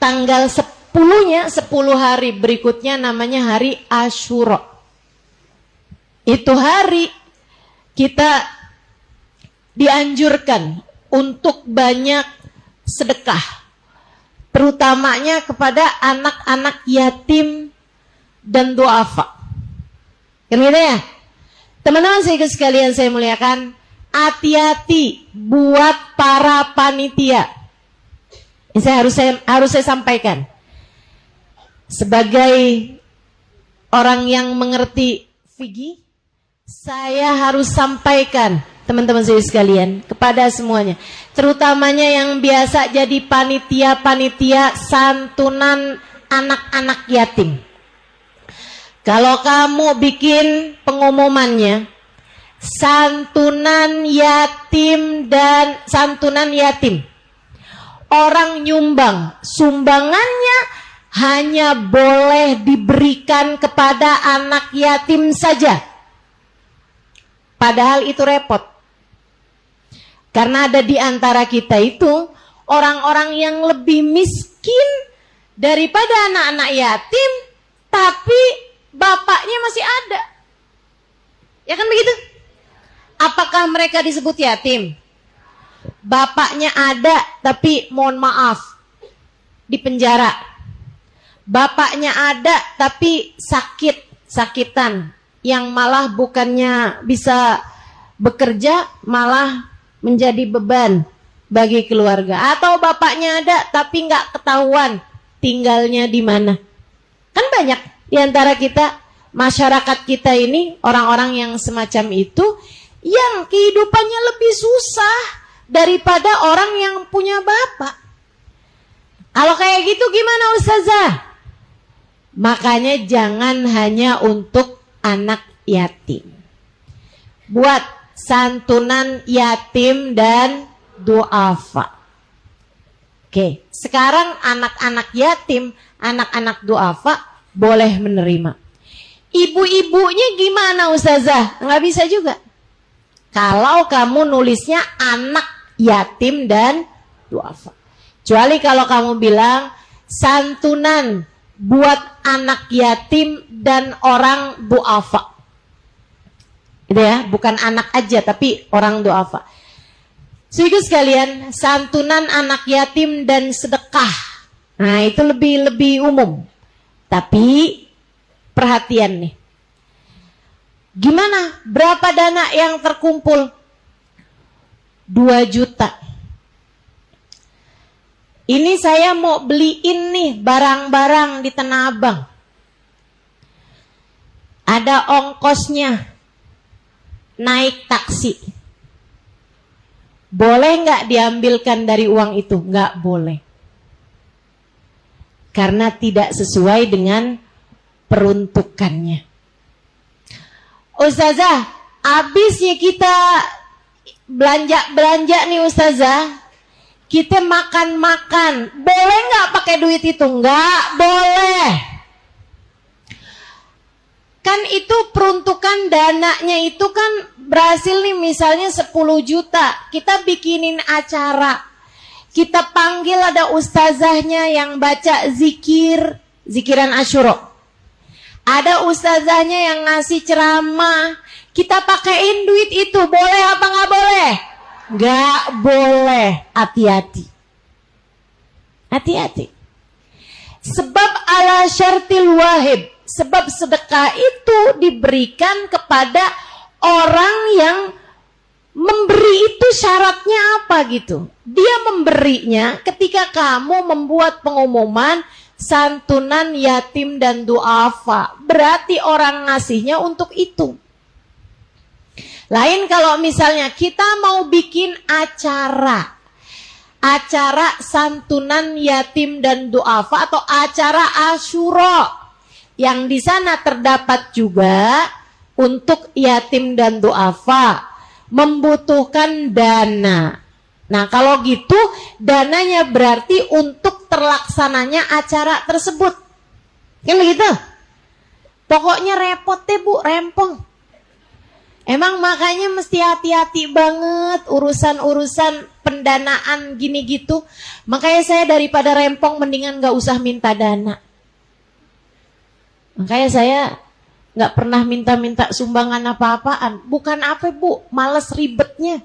Tanggal 10-nya, 10 hari berikutnya namanya hari Asyura. Itu hari kita dianjurkan untuk banyak sedekah. Terutamanya kepada anak-anak yatim dan duafa. Kan gitu ya? Teman-teman sekalian saya muliakan, hati-hati buat para panitia. Ini harus saya sampaikan. Sebagai orang yang mengerti fikih, saya harus sampaikan teman-teman saya sekalian kepada semuanya, terutamanya yang biasa jadi panitia-panitia santunan anak-anak yatim. Kalau kamu bikin pengumumannya santunan yatim dan santunan yatim, orang nyumbang, sumbangannya hanya boleh diberikan kepada anak yatim saja. Padahal itu repot. Karena ada di antara kita itu orang-orang yang lebih miskin daripada anak-anak yatim, tapi bapaknya masih ada. Ya kan begitu? Apakah mereka disebut yatim? Bapaknya ada, tapi mohon maaf, di penjara. Bapaknya ada, tapi sakitan, yang malah bukannya bisa bekerja, malah menjadi beban bagi keluarga. Atau bapaknya ada, tapi nggak ketahuan tinggalnya di mana. Kan banyak di antara kita, masyarakat kita ini, orang-orang yang semacam itu, yang kehidupannya lebih susah daripada orang yang punya bapak. Kalau kayak gitu gimana Ustazah? Makanya jangan hanya untuk anak yatim. Buat santunan yatim dan duafa. Oke, sekarang anak-anak yatim, anak-anak duafa boleh menerima. Ibu-ibunya gimana Ustazah? Nggak bisa juga. Kalau kamu nulisnya anak yatim dan duafa. Kecuali kalau kamu bilang santunan buat anak yatim dan orang duafa. Gitu ya, bukan anak aja tapi orang duafa. Saudara sekalian, santunan anak yatim dan sedekah. Nah, itu lebih umum. Tapi perhatian nih. Gimana? Berapa dana yang terkumpul? 2 juta. Ini saya mau beliin nih barang-barang di Tanah Abang. Ada ongkosnya. Naik taksi. Boleh nggak diambilkan dari uang itu? Nggak boleh. Karena tidak sesuai dengan peruntukannya. Ustazah, habisnya kita belanja nih Ustazah, kita makan-makan, boleh nggak pakai duit itu? Nggak boleh. Kan itu peruntukan dananya itu kan berhasil nih, misalnya 10 juta, kita bikinin acara, kita panggil ada ustazahnya yang baca zikiran Asyura, ada ustazahnya yang ngasih ceramah, kita pakaiin duit itu, boleh apa nggak boleh? Nggak boleh. Hati-hati. Hati-hati. Sebab ala syartil wahib, sebab sedekah itu diberikan kepada orang yang memberi. Itu syaratnya apa gitu? Dia memberinya ketika kamu membuat pengumuman santunan yatim dan duafa, berarti orang ngasihnya untuk itu. Lain kalau misalnya kita mau bikin acara santunan yatim dan duafa atau acara Asyura, yang di sana terdapat juga untuk yatim dan duafa, membutuhkan dana. Nah kalau gitu dananya berarti untuk terlaksananya acara tersebut, kan begitu? Pokoknya repot deh Bu, rempong. Emang makanya mesti hati-hati banget urusan-urusan pendanaan gini gitu. Makanya saya daripada rempong mendingan gak usah minta dana. Makanya saya gak pernah minta-minta sumbangan apa-apaan. Bukan apa Bu, males ribetnya.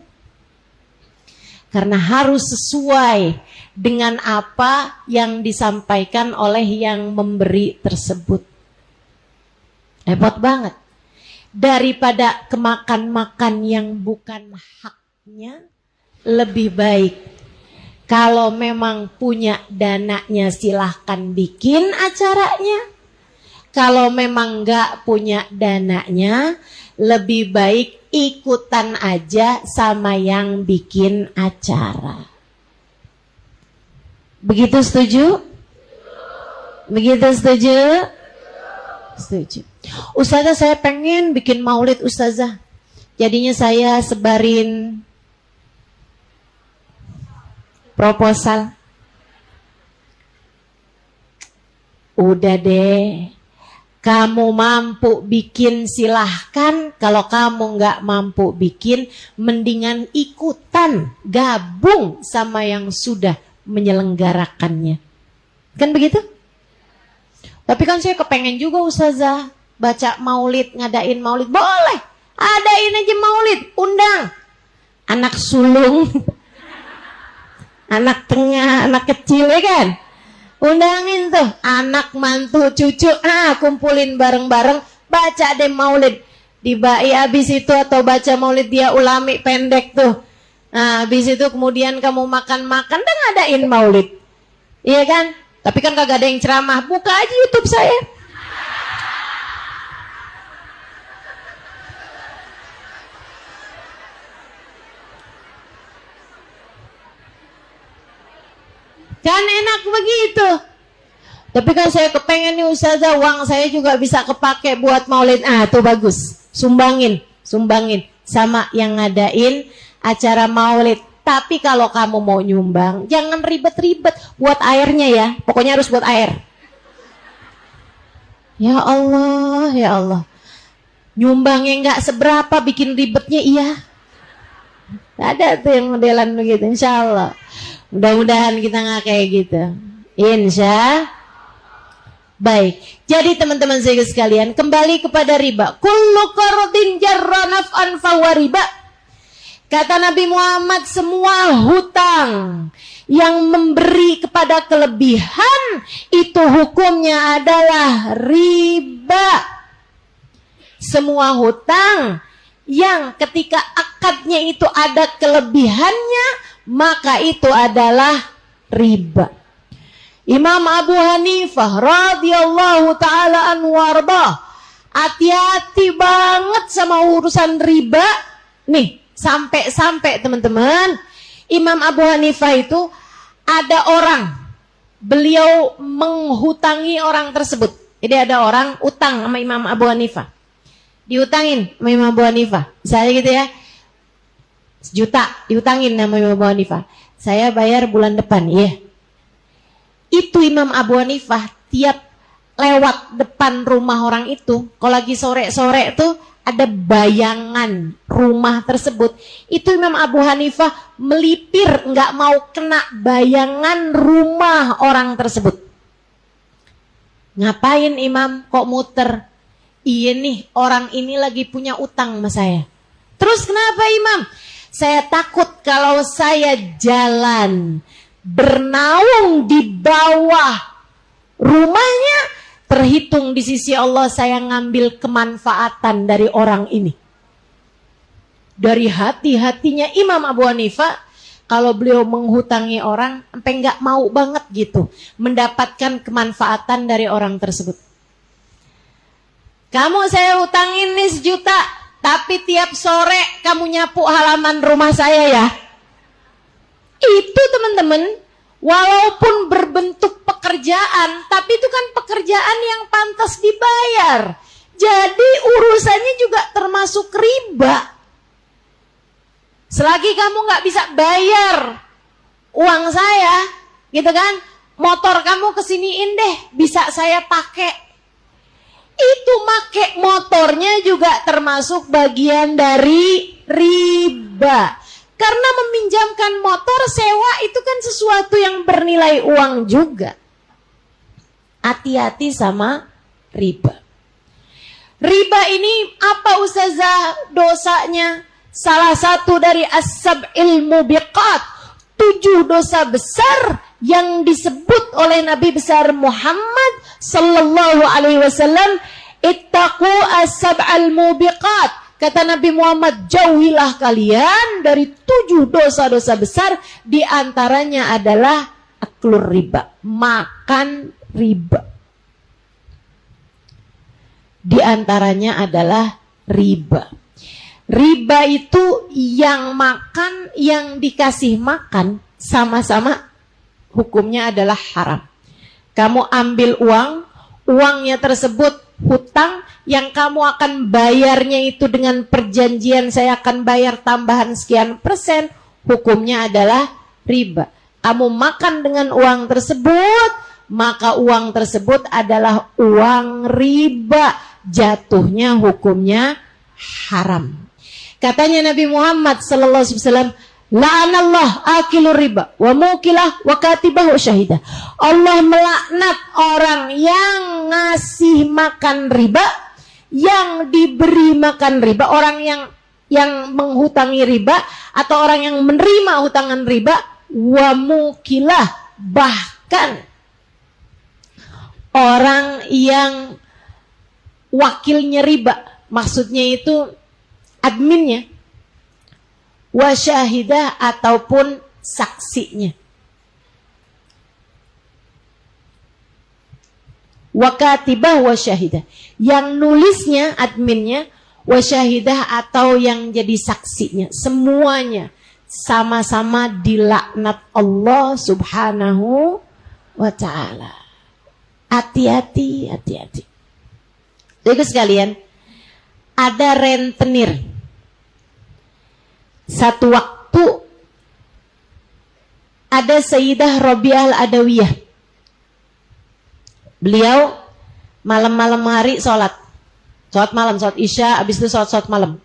Karena harus sesuai dengan apa yang disampaikan oleh yang memberi tersebut. Repot banget. Daripada kemakan-makan yang bukan haknya, lebih baik kalau memang punya dananya silahkan bikin acaranya. Kalau memang nggak punya dananya, lebih baik ikutan aja sama yang bikin acara. Begitu setuju? Begitu setuju? Setuju. Ustazah, saya pengen bikin maulid Ustazah. Jadinya saya sebarin proposal. Udah deh, kamu mampu bikin silahkan. Kalau kamu nggak mampu bikin, mendingan ikutan gabung sama yang sudah menyelenggarakannya. Kan begitu? Tapi kan saya kepengen juga Ustazah baca maulid, ngadain maulid. Boleh, adain aja maulid, undang anak sulung, anak tengah, anak kecil ya kan. Undangin tuh anak, mantu, cucu, kumpulin bareng-bareng, baca deh maulid. Dibai habis itu atau baca maulid dia ulami pendek tuh. Nah, habis itu kemudian kamu makan-makan dan ngadain maulid. Iya kan? Tapi kan kagak ada yang ceramah. Buka aja YouTube saya. Kan enak begitu. Tapi kan saya kepengen nih Ustazah, uang saya juga bisa kepake buat maulid. Tuh bagus. Sumbangin sama yang ngadain acara maulid. Tapi kalau kamu mau nyumbang, jangan ribet-ribet. Buat airnya ya, pokoknya harus buat air. Ya Allah, ya Allah. Nyumbangnya nggak seberapa, bikin ribetnya iya. Ada tuh yang modelan begitu, insya Allah. Mudah-mudahan kita nggak kayak gitu. Insya. Baik, jadi teman-teman saya sekalian, kembali kepada riba. Kullu qardin jarra naf'an fahuwa riba. Kata Nabi Muhammad, semua hutang yang memberi kepada kelebihan itu hukumnya adalah riba. Semua hutang yang ketika akadnya itu ada kelebihannya, maka itu adalah riba. Imam Abu Hanifah radhiyallahu taala anhu warḍah, hati-hati banget sama urusan riba. Nih, sampai teman-teman, Imam Abu Hanifah itu ada orang, beliau menghutangi orang tersebut. Jadi ada orang utang sama Imam Abu Hanifah. diutangin sama Imam Abu Hanifah. Misalnya gitu ya, 1 juta diutangin sama Imam Abu Hanifah. Saya bayar bulan depan, iya. Itu Imam Abu Hanifah tiap lewat depan rumah orang itu, kalau lagi sore-sore tuh ada bayangan rumah tersebut, itu Imam Abu Hanifah melipir, nggak mau kena bayangan rumah orang tersebut. Ngapain Imam kok muter? Iya nih, orang ini lagi punya utang sama saya. Terus kenapa Imam? Saya takut kalau saya jalan bernaung di bawah rumahnya, terhitung di sisi Allah saya ngambil kemanfaatan dari orang ini. Dari hati-hatinya Imam Abu Hanifah, kalau beliau menghutangi orang, sampai nggak mau banget gitu mendapatkan kemanfaatan dari orang tersebut. Kamu saya hutangin nih 1 juta, tapi tiap sore kamu nyapu halaman rumah saya ya. Itu teman-teman, walaupun berbentuk pekerjaan, tapi itu kan pekerjaan yang pantas dibayar. Jadi urusannya juga termasuk riba. Selagi kamu nggak bisa bayar uang saya, gitu kan, motor kamu kesiniin deh, bisa saya pakai. Itu make motornya juga termasuk bagian dari riba. Karena meminjamkan motor sewa itu kan sesuatu yang bernilai uang juga. Hati-hati sama riba. Riba ini apa Ustazah dosanya? Salah satu dari as-sab'il mubiqat, 7 dosa besar yang disebut oleh Nabi besar Muhammad sallallahu alaihi wasallam, ittaqu as-sab'al mubiqat. Kata Nabi Muhammad, jauhilah kalian dari 7 dosa-dosa besar, di antaranya adalah aklur riba, makan riba. Di antaranya adalah riba. Riba itu yang makan, yang dikasih makan, sama-sama hukumnya adalah haram. Kamu ambil uang, uangnya tersebut hutang, yang kamu akan bayarnya itu dengan perjanjian saya akan bayar tambahan sekian persen, hukumnya adalah riba. Kamu makan dengan uang tersebut, maka uang tersebut adalah uang riba, jatuhnya hukumnya haram. Katanya Nabi Muhammad sallallahu alaihi wasallam, la'anallah akilur riba wa mukilah wa katibah wa syahidah. Allah melaknat orang yang ngasih makan riba, yang diberi makan riba, orang yang menghutangi riba, atau orang yang menerima hutangan riba, wa mukilah, bahkan orang yang wakilnya riba, maksudnya itu adminnya, wa syahidah ataupun saksinya. Wa katibah wa syahidah, yang nulisnya adminnya, wa syahidah atau yang jadi saksinya, semuanya sama-sama dilaknat Allah subhanahu wa ta'ala. Hati-hati, hati-hati. Jadi sekalian, ada rentenir. Satu waktu ada Sayyidah Rabi'ah Al-Adawiyah. Beliau malam-malam hari sholat malam, sholat isya, habis itu sholat malam.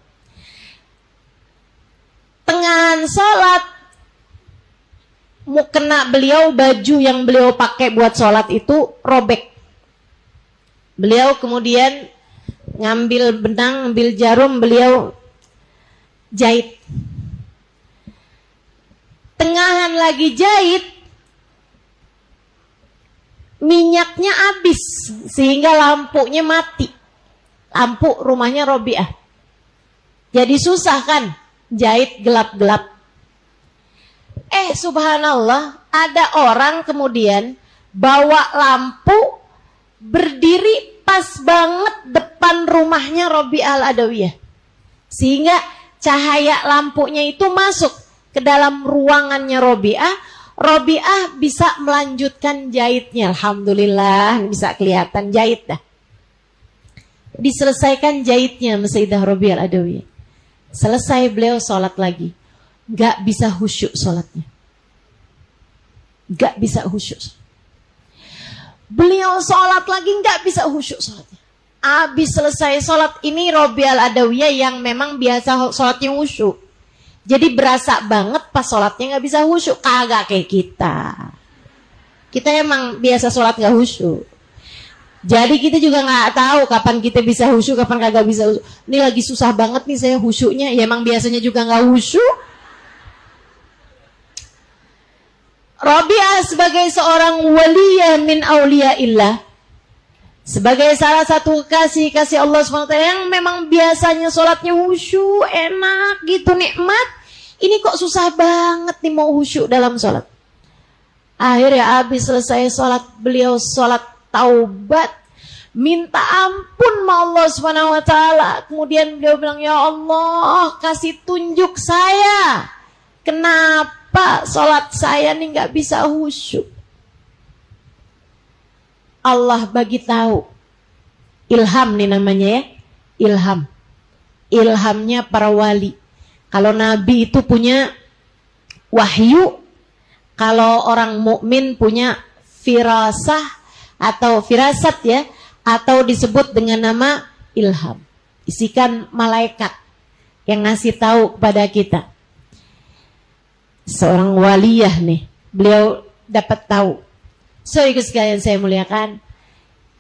Tengahan sholat, mukena beliau, baju yang beliau pakai buat sholat itu robek. Beliau kemudian ngambil benang, ngambil jarum, beliau jahit. Tengahan lagi jahit, minyaknya habis sehingga lampunya mati. Lampu rumahnya Robiah. Jadi susah kan jahit gelap-gelap. Subhanallah, ada orang kemudian bawa lampu berdiri pas banget depan rumahnya Rabi'ah Al-Adawiyah. Sehingga cahaya lampunya itu masuk ke dalam ruangannya Rabi'ah. Rabi'ah bisa melanjutkan jahitnya. Alhamdulillah, bisa kelihatan jahit dah. diselesaikan jahitnya Sayyidah Robiah Al-Adawiyah. Selesai beliau sholat lagi. Gak bisa khusyuk sholatnya. Gak bisa khusyuk. Beliau sholat lagi gak bisa khusyuk sholatnya. Habis selesai sholat ini Robiah Al-Adawiyah yang memang biasa sholatnya khusyuk. Jadi berasa banget pas sholatnya gak bisa khusyuk. Kagak kayak kita. Kita emang biasa sholat gak khusyuk. Jadi kita juga nggak tahu kapan kita bisa khusyuk, kapan kagak bisa khusyuk. Ini lagi susah banget nih saya khusyuknya. Ya emang biasanya juga nggak khusyuk. Robiah sebagai seorang waliyah min auliyaillah, sebagai salah satu kasih Allah SWT yang memang biasanya sholatnya khusyuk, enak gitu, nikmat. Ini kok susah banget nih mau khusyuk dalam sholat. Akhirnya habis selesai sholat, beliau sholat taubat, minta ampun sama Allah SWT. Kemudian beliau bilang, ya Allah, kasih tunjuk saya, kenapa sholat saya nih gak bisa khusyuk. Allah bagi tahu, ilham nih namanya ya, ilham. Ilhamnya para wali. Kalau Nabi itu punya wahyu, kalau orang mukmin punya firasah atau firasat ya, atau disebut dengan nama ilham. Isikan malaikat yang ngasih tahu kepada kita. Seorang waliyah nih, beliau dapat tahu. So ikut sekalian saya muliakan,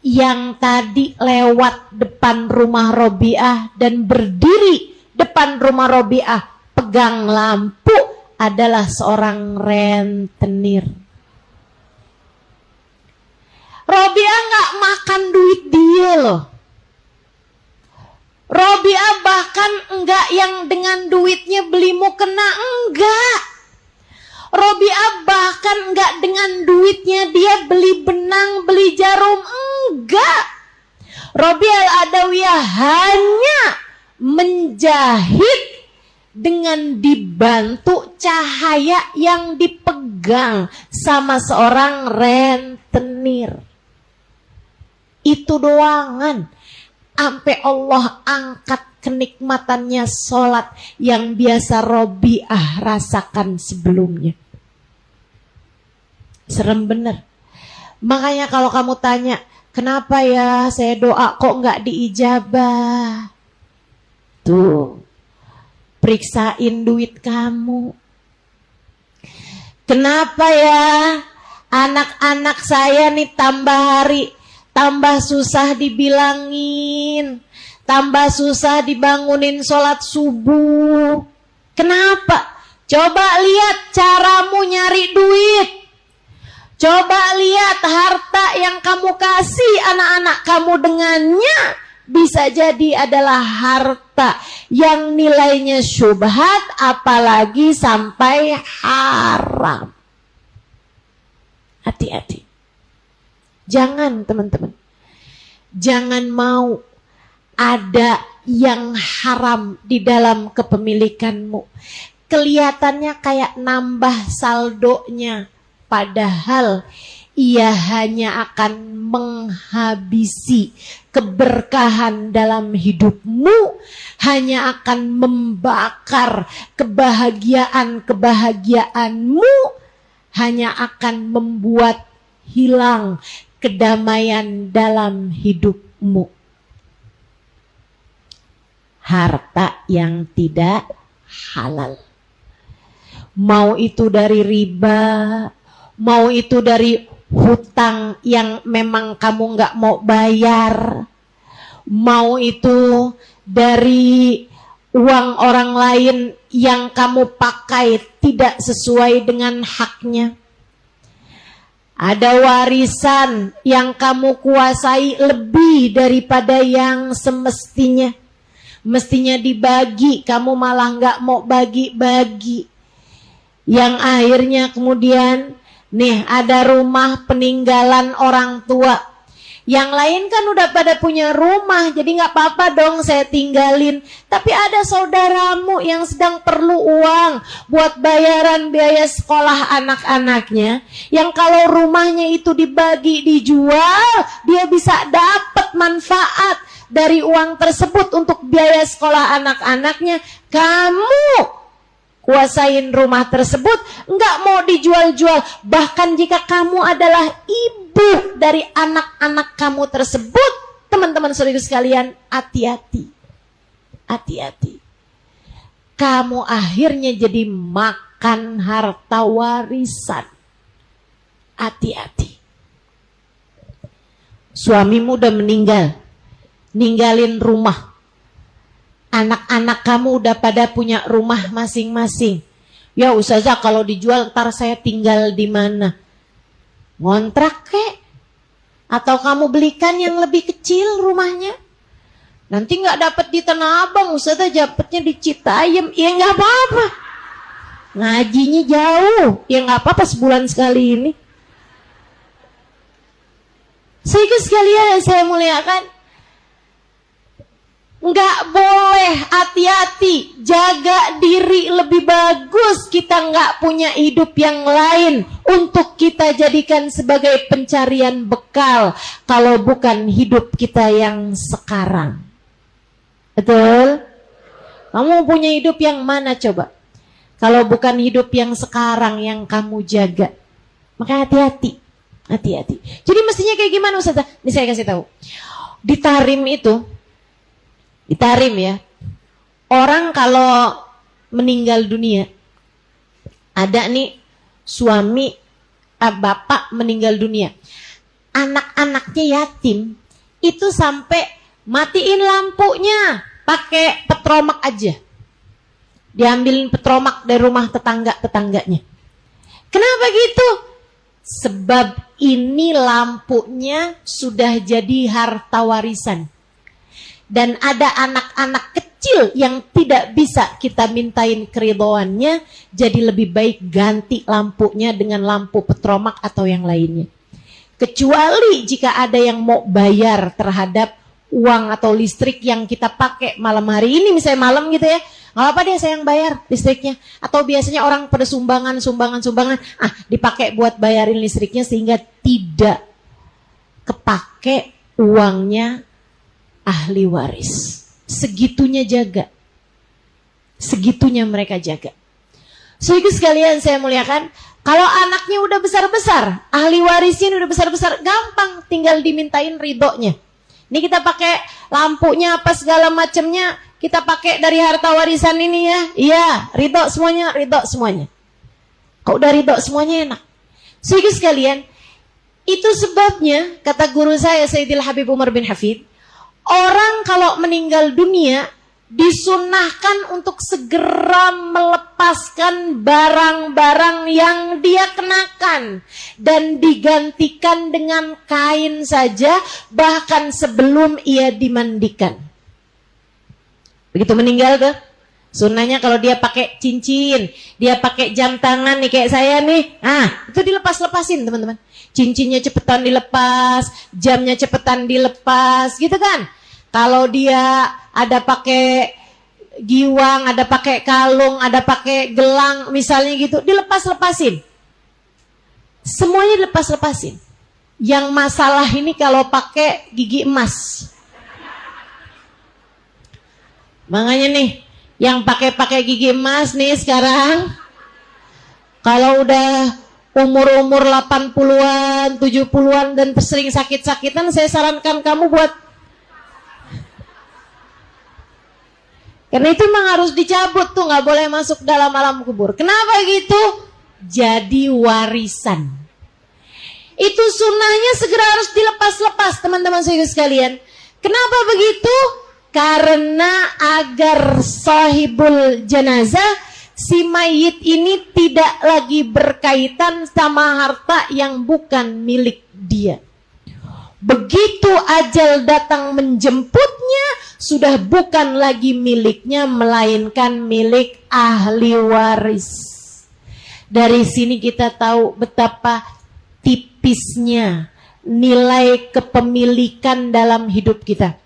yang tadi lewat depan rumah Robiah dan berdiri depan rumah Robiah pegang lampu adalah seorang rentenir. Robiah nggak makan duit dia loh. Robiah bahkan enggak yang dengan duitnya beli mukena, enggak. Robiah bahkan enggak dengan duitnya dia beli benang, beli jarum, enggak. Robiah Al-Adawiyah hanya menjahit dengan dibantu cahaya yang dipegang sama seorang rentenir. Itu doangan. Sampai Allah angkat kenikmatannya sholat yang biasa Robiah rasakan sebelumnya. Serem bener. Makanya kalau kamu tanya, kenapa ya saya doa kok nggak diijabah? Tuh, periksain duit kamu. Kenapa ya anak-anak saya nih tambah hari tambah susah dibilangin, tambah susah dibangunin sholat subuh. Kenapa? Coba lihat caramu nyari duit. Coba lihat harta yang kamu kasih anak-anak kamu dengannya. Bisa jadi adalah harta yang nilainya syubhat, apalagi sampai haram. Hati-hati. Jangan teman-teman, jangan mau ada yang haram di dalam kepemilikanmu. Kelihatannya kayak nambah saldonya, padahal ia hanya akan menghabisi keberkahan dalam hidupmu, hanya akan membakar kebahagiaanmu, hanya akan membuat hilang kedamaian dalam hidupmu. Harta yang tidak halal. Mau itu dari riba, mau itu dari hutang yang memang kamu nggak mau bayar, mau itu dari uang orang lain yang kamu pakai tidak sesuai dengan haknya. Ada warisan yang kamu kuasai lebih daripada yang semestinya. Mestinya dibagi, kamu malah nggak mau bagi-bagi. Yang akhirnya kemudian, nih ada rumah peninggalan orang tua. Yang lain kan udah pada punya rumah, jadi nggak apa-apa dong saya tinggalin. Tapi ada saudaramu yang sedang perlu uang buat bayaran biaya sekolah anak-anaknya, yang kalau rumahnya itu dibagi, dijual, dia bisa dapat manfaat. dari uang tersebut untuk biaya sekolah anak-anaknya, kamu kuasain rumah tersebut, nggak mau dijual-jual. Bahkan jika kamu adalah ibu dari anak-anak kamu tersebut, teman-teman saudara sekalian, hati-hati. Hati-hati. Kamu akhirnya jadi makan harta warisan. Hati-hati. Suamimu udah meninggal, ninggalin rumah. Anak-anak kamu udah pada punya rumah masing-masing. Ya ustazah, kalau dijual ntar saya tinggal di mana? Ngontrak kek? Atau kamu belikan yang lebih kecil rumahnya? Nanti nggak dapat di Tanah Abang, ustazah dapatnya di Citayam. Ya nggak apa-apa. Ngajinya jauh, ya nggak apa-apa sebulan sekali ini. Sehingga sekalian yang saya muliakan, nggak boleh, hati-hati, jaga diri lebih bagus. Kita nggak punya hidup yang lain untuk kita jadikan sebagai pencarian bekal, kalau bukan hidup kita yang sekarang. Betul? Kamu punya hidup yang mana coba? Kalau bukan hidup yang sekarang yang kamu jaga. Maka hati-hati. Hati-hati. Jadi mestinya kayak gimana Ustazah? Ini saya kasih tahu. Di Tarim itu, di Tarim ya, orang kalau meninggal dunia, ada nih suami, bapak meninggal dunia, anak-anaknya yatim, itu sampai matiin lampunya pakai petromak aja, diambilin petromak dari rumah tetangganya. Kenapa gitu? Sebab ini lampunya sudah jadi harta warisan. Dan ada anak-anak kecil yang tidak bisa kita mintain keridhoannya, jadi lebih baik ganti lampunya dengan lampu petromak atau yang lainnya. Kecuali jika ada yang mau bayar terhadap uang atau listrik yang kita pakai malam hari ini, misalnya malam gitu ya, nggak apa deh saya yang bayar listriknya. Atau biasanya orang pada sumbangan, dipakai buat bayarin listriknya sehingga tidak kepake uangnya ahli waris. Segitunya jaga. Segitunya mereka jaga. Sehingga sekalian saya muliakan, kalau anaknya udah besar-besar, ahli warisnya udah besar-besar, gampang tinggal dimintain ridhonya. Ini kita pakai lampunya apa segala macamnya, kita pakai dari harta warisan ini ya. Iya, ridho semuanya, ridho semuanya. Kalau udah ridho semuanya enak. Sehingga sekalian, itu sebabnya kata guru saya Sayyidil Habib Umar bin Hafid, orang kalau meninggal dunia disunahkan untuk segera melepaskan barang-barang yang dia kenakan dan digantikan dengan kain saja, bahkan sebelum ia dimandikan. Begitu meninggal tuh, sunnahnya kalau dia pakai cincin, dia pakai jam tangan nih kayak saya nih, itu dilepas-lepasin teman-teman. Cincinnya cepetan dilepas, jamnya cepetan dilepas, gitu kan? Kalau dia ada pakai giwang, ada pakai kalung, ada pakai gelang, misalnya gitu, dilepas-lepasin. Semuanya dilepas-lepasin. Yang masalah ini kalau pakai gigi emas. Makanya nih, yang pakai gigi emas nih sekarang, kalau udah umur-umur 80-an, 70-an dan sering sakit-sakitan, saya sarankan kamu buat, karena itu memang harus dicabut tuh, nggak boleh masuk dalam alam kubur. Kenapa gitu? Jadi warisan. Itu sunnahnya segera harus dilepas-lepas, teman-teman saya sekalian. Kenapa begitu? Karena agar sahibul jenazah, si mayit ini tidak lagi berkaitan sama harta yang bukan milik dia. Begitu ajal datang menjemputnya, sudah bukan lagi miliknya, melainkan milik ahli waris. Dari sini kita tahu betapa tipisnya nilai kepemilikan dalam hidup kita.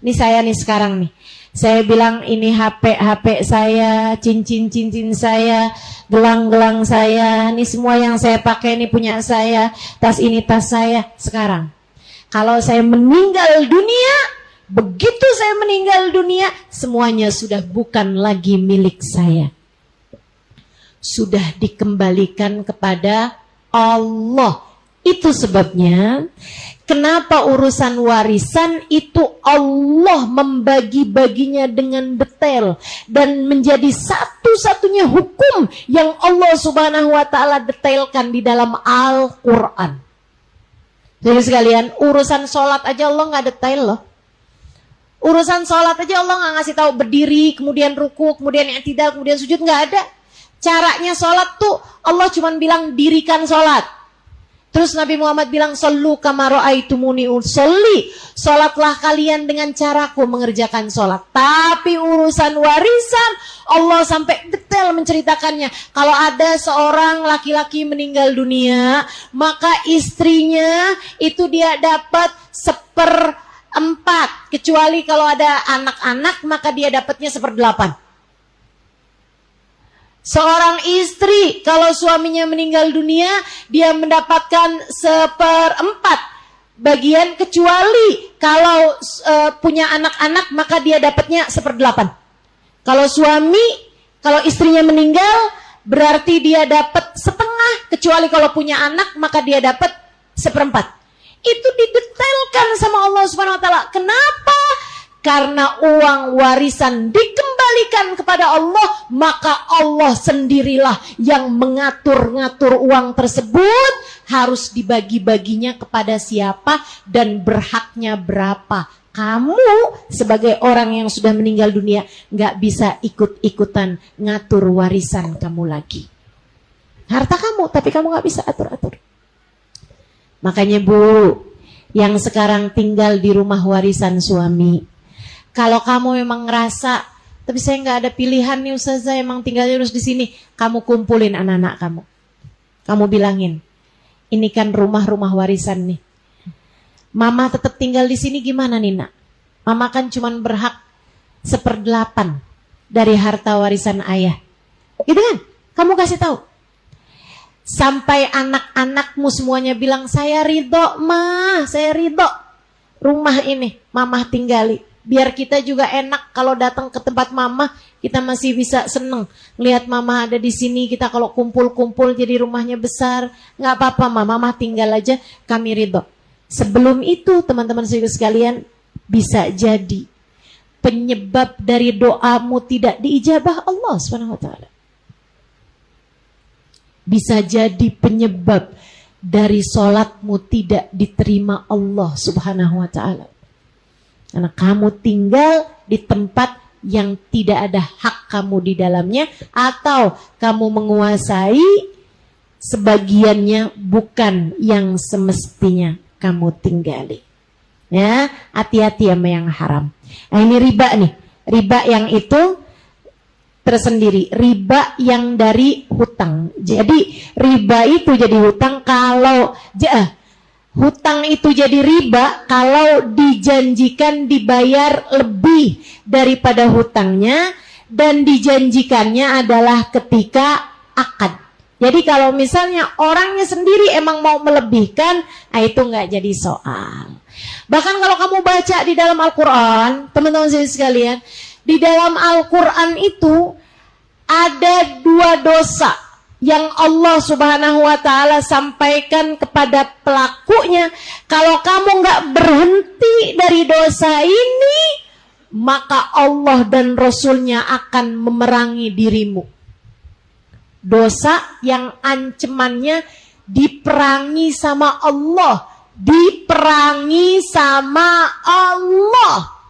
Ini saya nih sekarang nih, saya bilang ini HP saya, cincin saya, gelang saya, ini semua yang saya pakai ini punya saya, tas ini tas saya. Sekarang kalau saya meninggal dunia, Begitu saya meninggal dunia, semuanya sudah bukan lagi milik saya. Sudah dikembalikan kepada Allah. Itu sebabnya kenapa urusan warisan itu Allah membagi-baginya dengan detail dan menjadi satu-satunya hukum yang Allah Subhanahu wa taala detailkan di dalam Al-Qur'an. Jadi sekalian, urusan sholat aja Allah nggak detail loh. Urusan sholat aja Allah nggak ngasih tahu berdiri, kemudian ruku, kemudian i'tidal, kemudian sujud, nggak ada. Caranya sholat tuh Allah cuma bilang dirikan sholat. Terus Nabi Muhammad bilang sallu kama ra'aitumuni usolli. Sholatlah kalian dengan caraku mengerjakan sholat. Tapi urusan warisan Allah sampai detail menceritakannya. Kalau ada seorang laki-laki meninggal dunia, maka istrinya itu dia dapat 1/4. Kecuali kalau ada anak-anak, maka dia dapatnya 1/8. Seorang istri kalau suaminya meninggal dunia, dia mendapatkan 1/4 bagian, kecuali kalau punya anak-anak, maka dia dapatnya 1/8. Kalau istrinya meninggal, berarti dia dapat 1/2, kecuali kalau punya anak, maka dia dapat 1/4. Itu didetailkan sama Allah Subhanahu wa taala. Kenapa? Karena uang warisan dikembalikan kepada Allah, maka Allah sendirilah yang mengatur-ngatur uang tersebut harus dibagi-baginya kepada siapa dan berhaknya berapa. Kamu sebagai orang yang sudah meninggal dunia nggak bisa ikut-ikutan ngatur warisan kamu lagi. Harta kamu, tapi kamu nggak bisa atur-atur. Makanya Bu, yang sekarang tinggal di rumah warisan suami, kalau kamu memang ngerasa, tapi saya nggak ada pilihan nih Ustazah, emang tinggalnya harus di sini, kamu kumpulin anak-anak kamu. Kamu bilangin, ini kan rumah-rumah warisan nih. Mama tetap tinggal di sini gimana nih nak? Mama kan cuma berhak 1/8 dari harta warisan ayah. Gitu kan? Kamu kasih tahu. Sampai anak-anakmu semuanya bilang, saya ridho mah, saya ridho. Rumah ini mama tinggali. Biar kita juga enak kalau datang ke tempat mama, kita masih bisa seneng. Lihat mama ada di sini, kita kalau kumpul-kumpul jadi rumahnya besar. Nggak apa-apa mama tinggal aja, kami ridho. Sebelum itu teman-teman sekalian, bisa jadi penyebab dari doamu tidak diijabah Allah SWT. Bisa jadi penyebab dari sholatmu tidak diterima Allah Subhanahu wa ta'ala. Karena kamu tinggal di tempat yang tidak ada hak kamu di dalamnya, atau kamu menguasai sebagiannya bukan yang semestinya kamu tinggali. Ya, hati-hati sama yang haram. Nah ini riba nih. Riba yang itu tersendiri. Riba yang dari hutang. Jadi riba itu jadi hutang kalau hutang itu jadi riba kalau dijanjikan dibayar lebih daripada hutangnya, dan dijanjikannya adalah ketika akad. Jadi kalau misalnya orangnya sendiri emang mau melebihkan, nah itu nggak jadi soal. Bahkan kalau kamu baca di dalam Al-Quran, teman-teman sekalian, di dalam Al-Quran itu ada 2 dosa yang Allah Subhanahu wa ta'ala sampaikan kepada pelakunya. Kalau kamu nggak berhenti dari dosa ini, maka Allah dan Rasulnya akan memerangi dirimu. Dosa yang ancamannya diperangi sama Allah. Diperangi sama Allah.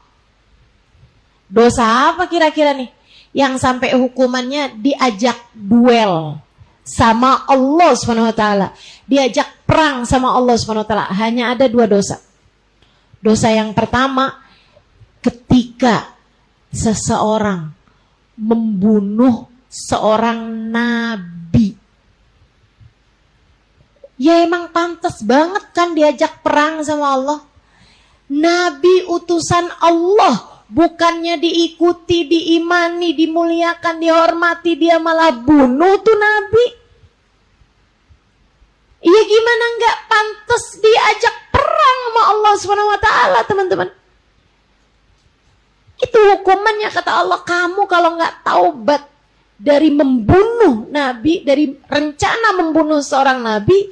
Dosa apa kira-kira nih? Yang sampai hukumannya diajak duel sama Allah SWT, diajak perang sama Allah SWT. Hanya ada 2 dosa. Dosa yang pertama, ketika seseorang membunuh seorang nabi. Ya emang pantas banget kan diajak perang sama Allah. Nabi utusan Allah, bukannya diikuti, diimani, dimuliakan, dihormati, dia malah bunuh tuh nabi. Iya gimana nggak pantas diajak perang sama Allah SWT, teman-teman. Itu hukumannya, kata Allah. Kamu kalau nggak taubat dari membunuh Nabi, dari rencana membunuh seorang Nabi,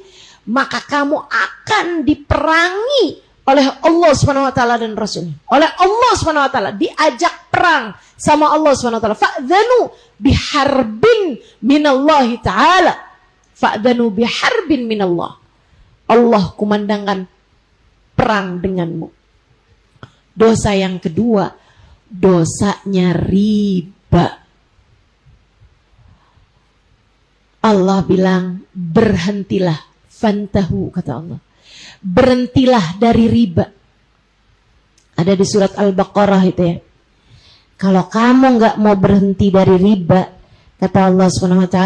maka kamu akan diperangi oleh Allah SWT dan Rasulnya. Oleh Allah SWT diajak perang sama Allah SWT. Fa'dhanu biharbin minallahi ta'ala. Fa'dhanu biharbin minallah. Allah kumandangkan perang denganmu. Dosa yang kedua, dosanya riba. Allah bilang, berhentilah, fantahu, kata Allah. Berhentilah dari riba. Ada di surat Al-Baqarah itu ya. Kalau kamu nggak mau berhenti dari riba, kata Allah SWT,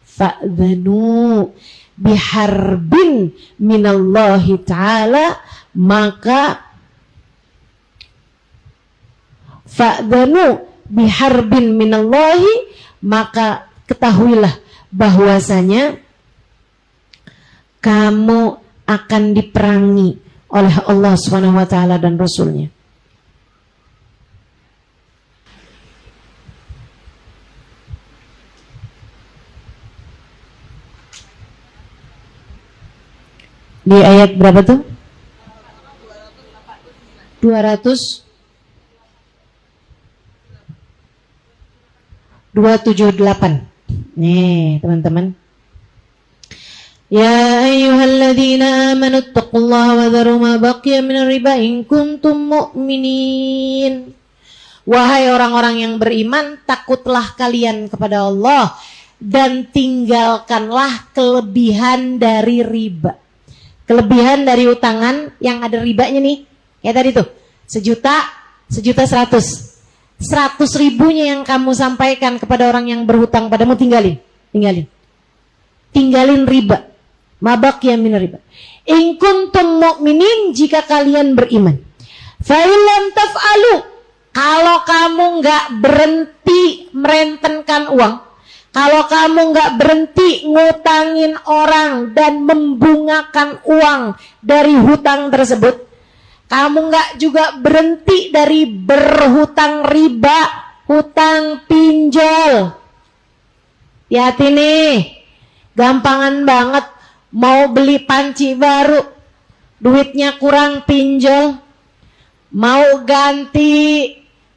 fa'dhanu biharbin minallahi ta'ala, maka fa'dhanu biharbin minallahi, maka ketahuilah bahwasanya kamu akan diperangi oleh Allah Subhanahu wa taala dan Rasulnya. Di ayat berapa tuh? 278. Nih teman-teman. Ya ayyuhalladzina amanu taqullaha wa dharu ma baqiya minar riba in kuntum mu'minin. Wahai orang-orang yang beriman, takutlah kalian kepada Allah dan tinggalkanlah kelebihan dari riba. Kelebihan dari utangan yang ada ribanya nih. Kayak tadi tuh, 1.100.000. 100.000-nya yang kamu sampaikan kepada orang yang berhutang padamu, tinggalin riba. Mabak yang minar riba. In kuntum mu'minin, jika kalian beriman. Fa illam taf'alu, kalau kamu nggak berhenti merentenkan uang, kalau kamu nggak berhenti ngutangin orang dan membungakan uang dari hutang tersebut, kamu nggak juga berhenti dari berhutang riba, hutang pinjol. Hati-hati nih, gampangan banget mau beli panci baru, duitnya kurang pinjol, mau ganti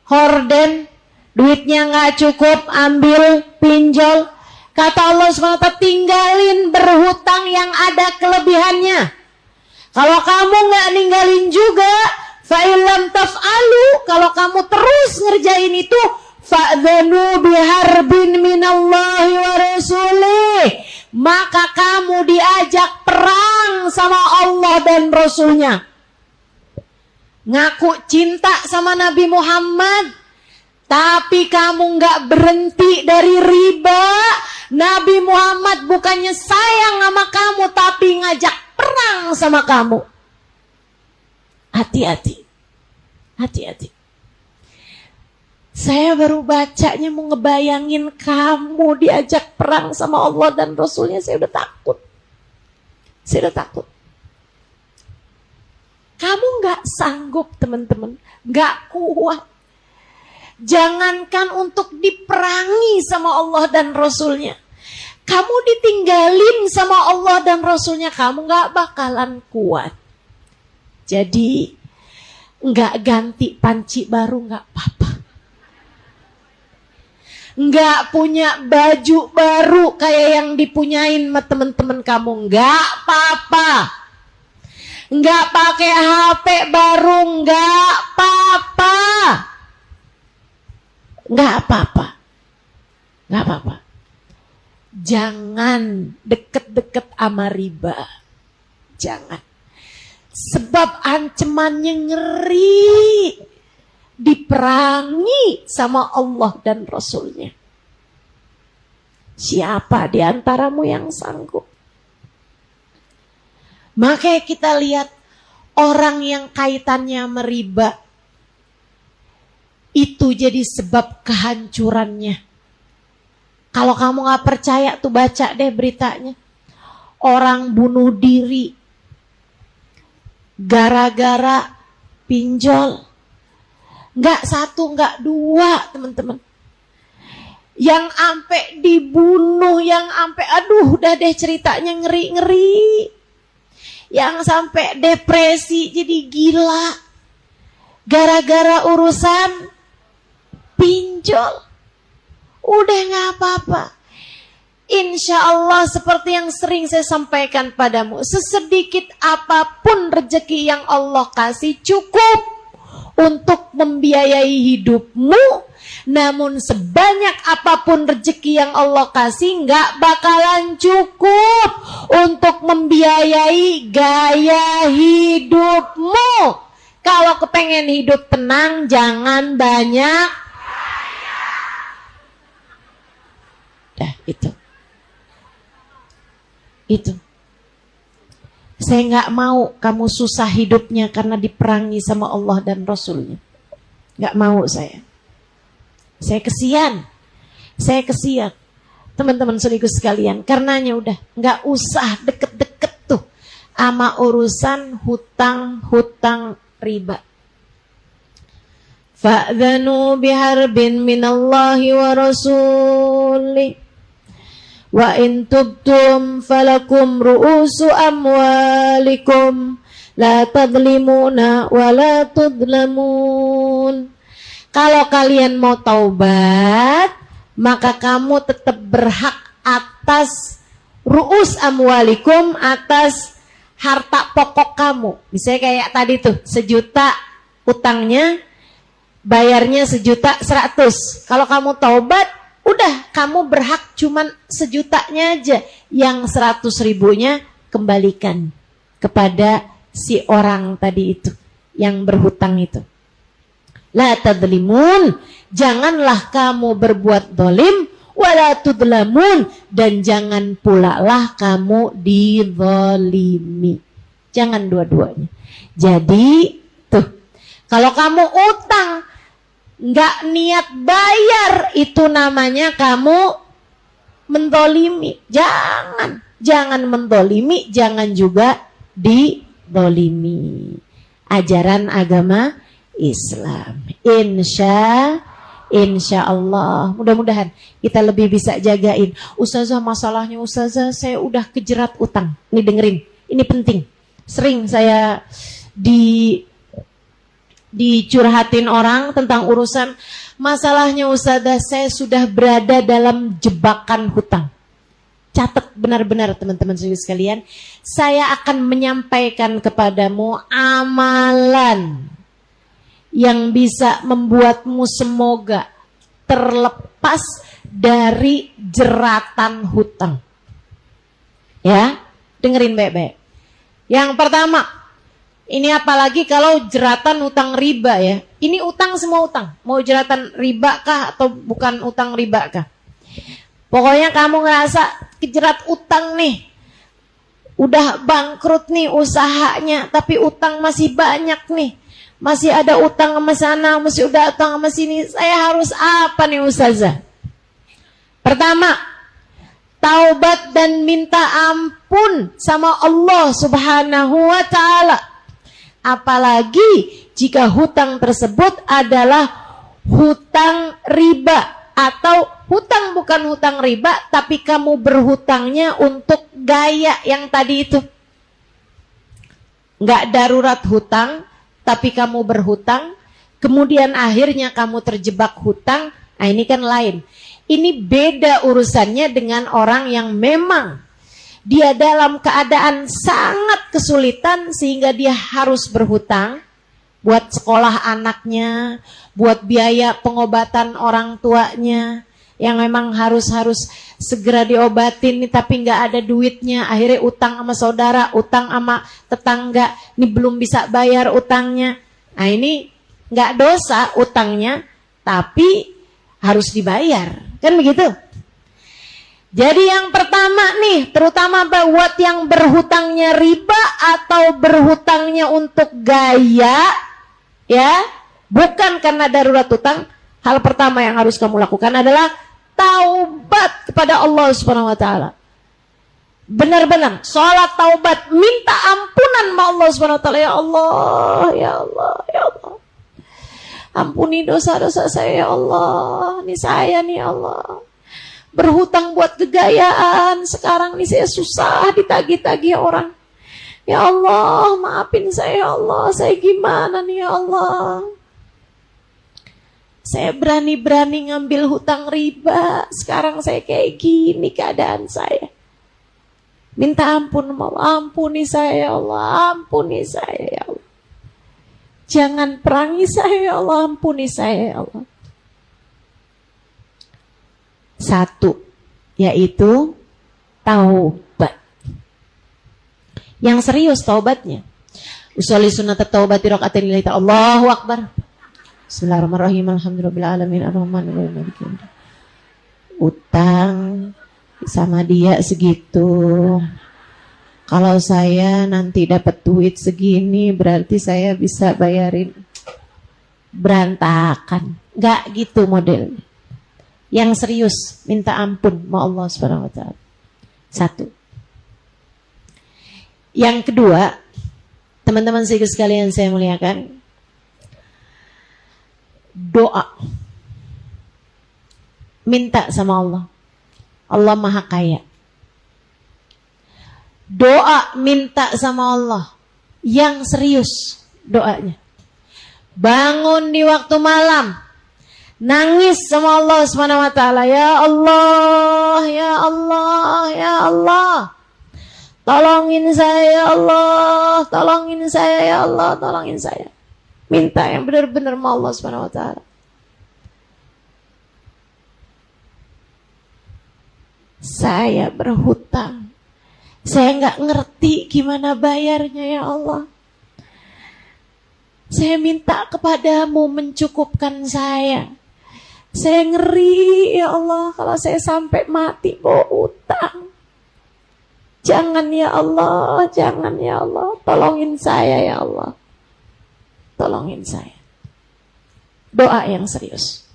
horden, duitnya nggak cukup, ambil pinjol. Kata Allah SWT, tinggalin berhutang yang ada kelebihannya. Kalau kamu nggak ninggalin juga, fa'ilam taf'alu, kalau kamu terus ngerjain itu, fa'dhanu biharbin minallahi wa rasulih, maka kamu diajak perang sama Allah dan Rasulnya. Ngaku cinta sama Nabi Muhammad, tapi kamu nggak berhenti dari riba. Nabi Muhammad bukannya sayang sama kamu, tapi ngajak perang sama kamu. Hati-hati. Saya baru bacanya mau ngebayangin kamu diajak perang sama Allah dan Rasulnya, saya udah takut. Kamu gak sanggup teman-teman, gak kuat. Jangankan untuk diperangi sama Allah dan Rasulnya, kamu ditinggalin sama Allah dan Rasulnya, kamu gak bakalan kuat. Jadi gak ganti panci baru gak apa-apa. Gak punya baju baru kayak yang dipunyain sama temen-temen kamu, gak apa-apa. Gak pakai HP baru, gak apa-apa. Gak apa-apa. Jangan deket-deket sama riba. Jangan. Sebab ancamannya ngeri. Diperangi sama Allah dan Rasulnya. Siapa di antaramu yang sanggup? Makanya kita lihat orang yang kaitannya meriba, itu jadi sebab kehancurannya. Kalau kamu gak percaya tuh baca deh beritanya. Orang bunuh diri gara-gara pinjol. Nggak satu, nggak dua, teman-teman. Yang ampe dibunuh, yang ampe aduh udah deh ceritanya ngeri-ngeri. Yang sampai depresi jadi gila. Gara-gara urusan pinjol. Udah nggak apa-apa. Insya Allah seperti yang sering saya sampaikan padamu, sesedikit apapun rezeki yang Allah kasih cukup untuk membiayai hidupmu. Namun sebanyak apapun rezeki yang Allah kasih nggak bakalan cukup untuk membiayai gaya hidupmu. Kalau kepengen hidup tenang, jangan banyak. Dah itu. Saya nggak mau kamu susah hidupnya karena diperangi sama Allah dan Rasulnya. Nggak mau saya. Saya kesian. Teman-teman saudaraku sekalian, karenanya udah nggak usah deket-deket tuh sama urusan hutang riba. Fa'dhanu biharbin minallahi wa rasulih. Wa in tubtum falakum ru'usu amwalikum la tadlimuna wa la tudlamun. Kalau kalian mau taubat, maka kamu tetap berhak atas ru'us amwalikum, atas harta pokok kamu. Misalnya kayak tadi tuh, 1 juta utangnya, bayarnya 1.100.000. Kalau kamu taubat, udah kamu berhak cuman 1 jutanya aja, yang 100.000-nya kembalikan kepada si orang tadi itu yang berhutang itu. La tadlimun, janganlah kamu berbuat dolim, wala tudlamun, dan jangan pula lah kamu dizalimi. Jangan dua-duanya. Jadi tuh, kalau kamu utang nggak niat bayar, itu namanya kamu mendolimi. Jangan mendolimi, jangan juga didolimi. Ajaran agama Islam. Insya Allah, mudah-mudahan kita lebih bisa jagain. Ustazah, masalahnya Ustazah, saya udah kejerat utang. Ini dengerin, ini penting. Sering saya dicurhatin orang tentang urusan, masalahnya Ustazah, saya sudah berada dalam jebakan hutang. Catat benar-benar teman-teman sekalian, saya akan menyampaikan kepadamu amalan yang bisa membuatmu semoga terlepas dari jeratan hutang. Ya, dengerin baik-baik. Yang pertama, ini apalagi kalau jeratan hutang riba ya. Ini utang, semua utang. Mau jeratan riba kah atau bukan utang riba kah? Pokoknya kamu ngerasa kejerat utang nih. Udah bangkrut nih usahanya, tapi utang masih banyak nih. Masih ada utang sama sana, masih ada utang sama sini. Saya harus apa nih Ustazah? Pertama, taubat dan minta ampun sama Allah Subhanahu wa ta'ala. Apalagi jika hutang tersebut adalah hutang riba, atau hutang bukan hutang riba, tapi kamu berhutangnya untuk gaya yang tadi itu. Nggak darurat hutang, tapi kamu berhutang, kemudian akhirnya kamu terjebak hutang. Nah ini kan lain. Ini beda urusannya dengan orang yang memang dia dalam keadaan sangat kesulitan sehingga dia harus berhutang buat sekolah anaknya, buat biaya pengobatan orang tuanya yang memang harus segera diobatin nih, tapi nggak ada duitnya, akhirnya utang sama saudara, utang sama tetangga, ini belum bisa bayar utangnya. Nah ini nggak dosa utangnya, tapi harus dibayar, kan begitu? Jadi yang pertama nih, terutama buat yang berhutangnya riba atau berhutangnya untuk gaya, ya, bukan karena darurat utang, hal pertama yang harus kamu lakukan adalah taubat kepada Allah Subhanahu wa ta'ala. Benar-benar sholat taubat, minta ampunan sama Allah Subhanahu wa ta'ala. Ya Allah, ya Allah, ya Allah. Ampuni dosa-dosa saya ya Allah. Ini saya nih ya Allah. Berhutang buat kegayaan. Sekarang nih saya susah ditagih-tagih orang. Ya Allah, maafin saya ya Allah. Saya gimana nih ya Allah. Saya berani-berani ngambil hutang riba. Sekarang saya kayak gini keadaan saya. Minta ampun Allah. Ampuni saya ya Allah. Ampuni saya ya Allah. Jangan perangi saya ya Allah. Ampuni saya ya Allah. Satu, yaitu taubat. Yang serius taubatnya. Usolli sunnat taubati rakaatain lillahi ta'ala. Allahu Akbar. Bismillahirrahmanirrahim. Alhamdulillahirabbil alamin. Utang sama dia segitu. Kalau saya nanti dapat duit segini, berarti saya bisa bayarin. Berantakan. Gak gitu modelnya. Yang serius, minta ampun sama Allah Subhanahu wa taala. Satu. Yang kedua, teman-teman sekalian saya muliakan, doa. Minta sama Allah. Allah Maha Kaya. Doa minta sama Allah. Yang serius doanya. Bangun di waktu malam. Nangis sama Allah Subhanahu wa taala. Ya Allah, ya Allah, ya Allah. Tolongin saya ya Allah. Tolongin saya ya Allah. Tolongin saya. Minta yang benar-benar sama Allah Subhanahu wa taala. Saya berhutang. Saya nggak ngerti gimana bayarnya ya Allah. Saya minta kepadamu mencukupkan saya. Saya ngeri ya Allah kalau saya sampai mati bawa utang. Jangan ya Allah, jangan ya Allah. Tolongin saya ya Allah. Tolongin saya. Doa yang serius.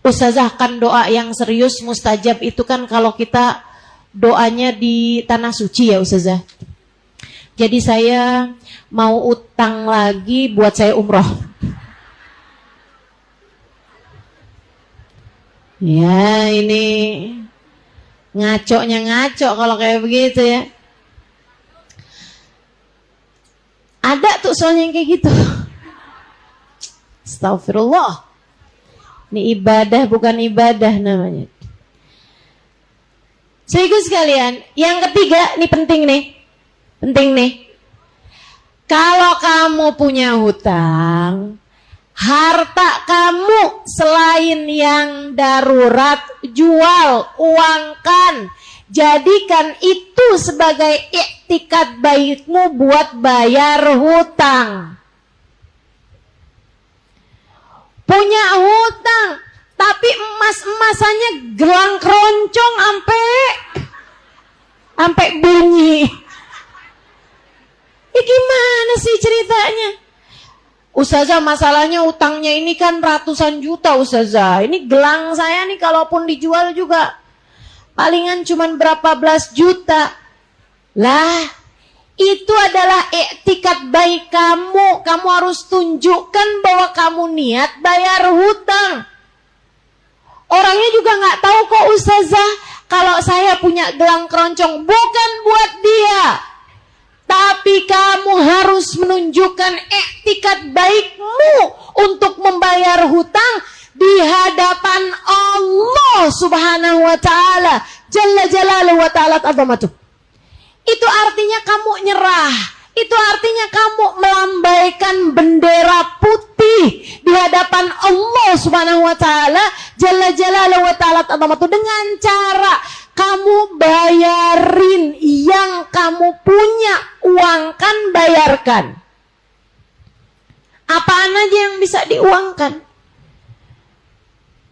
Ustazah, kan doa yang serius mustajab itu kan kalau kita doanya di tanah suci ya Ustazah. Jadi saya mau utang lagi buat saya umroh. Ya ini ngaco-nya ngaco kalau kayak begitu ya. Ada tuh soalnya yang kayak gitu. Astagfirullah. Ini ibadah bukan ibadah namanya. Saudaraku sekalian, yang ketiga, ini penting nih. Penting nih. Kalau kamu punya hutang, harta kamu selain yang darurat, jual, uangkan. Jadikan itu sebagai iktikad baikmu buat bayar hutang. Punya hutang, tapi emas-emasannya gelang keroncong sampai bunyi. Gimana sih ceritanya? Ustazah, masalahnya utangnya ini kan ratusan juta Ustazah. Ini gelang saya nih kalaupun dijual juga palingan cuman berapa belas juta. Lah, itu adalah iktikad baik kamu. Kamu harus tunjukkan bahwa kamu niat bayar hutang. Orangnya juga gak tahu kok Ustazah, kalau saya punya gelang keroncong bukan buat dia. Tapi kamu harus menunjukkan iktikad baikmu untuk membayar hutang di hadapan Allah Subhanahu wa taala. Jalla jalaluhu wa ta'ala azamatuh. Itu artinya kamu nyerah. Itu artinya kamu melambaikan bendera putih di hadapan Allah Subhanahu wa taala Jalla jalaluhu wa ta'ala azamatuh, dengan cara kamu bayarin yang kamu punya, uangkan, bayarkan. Apaan aja yang bisa diuangkan?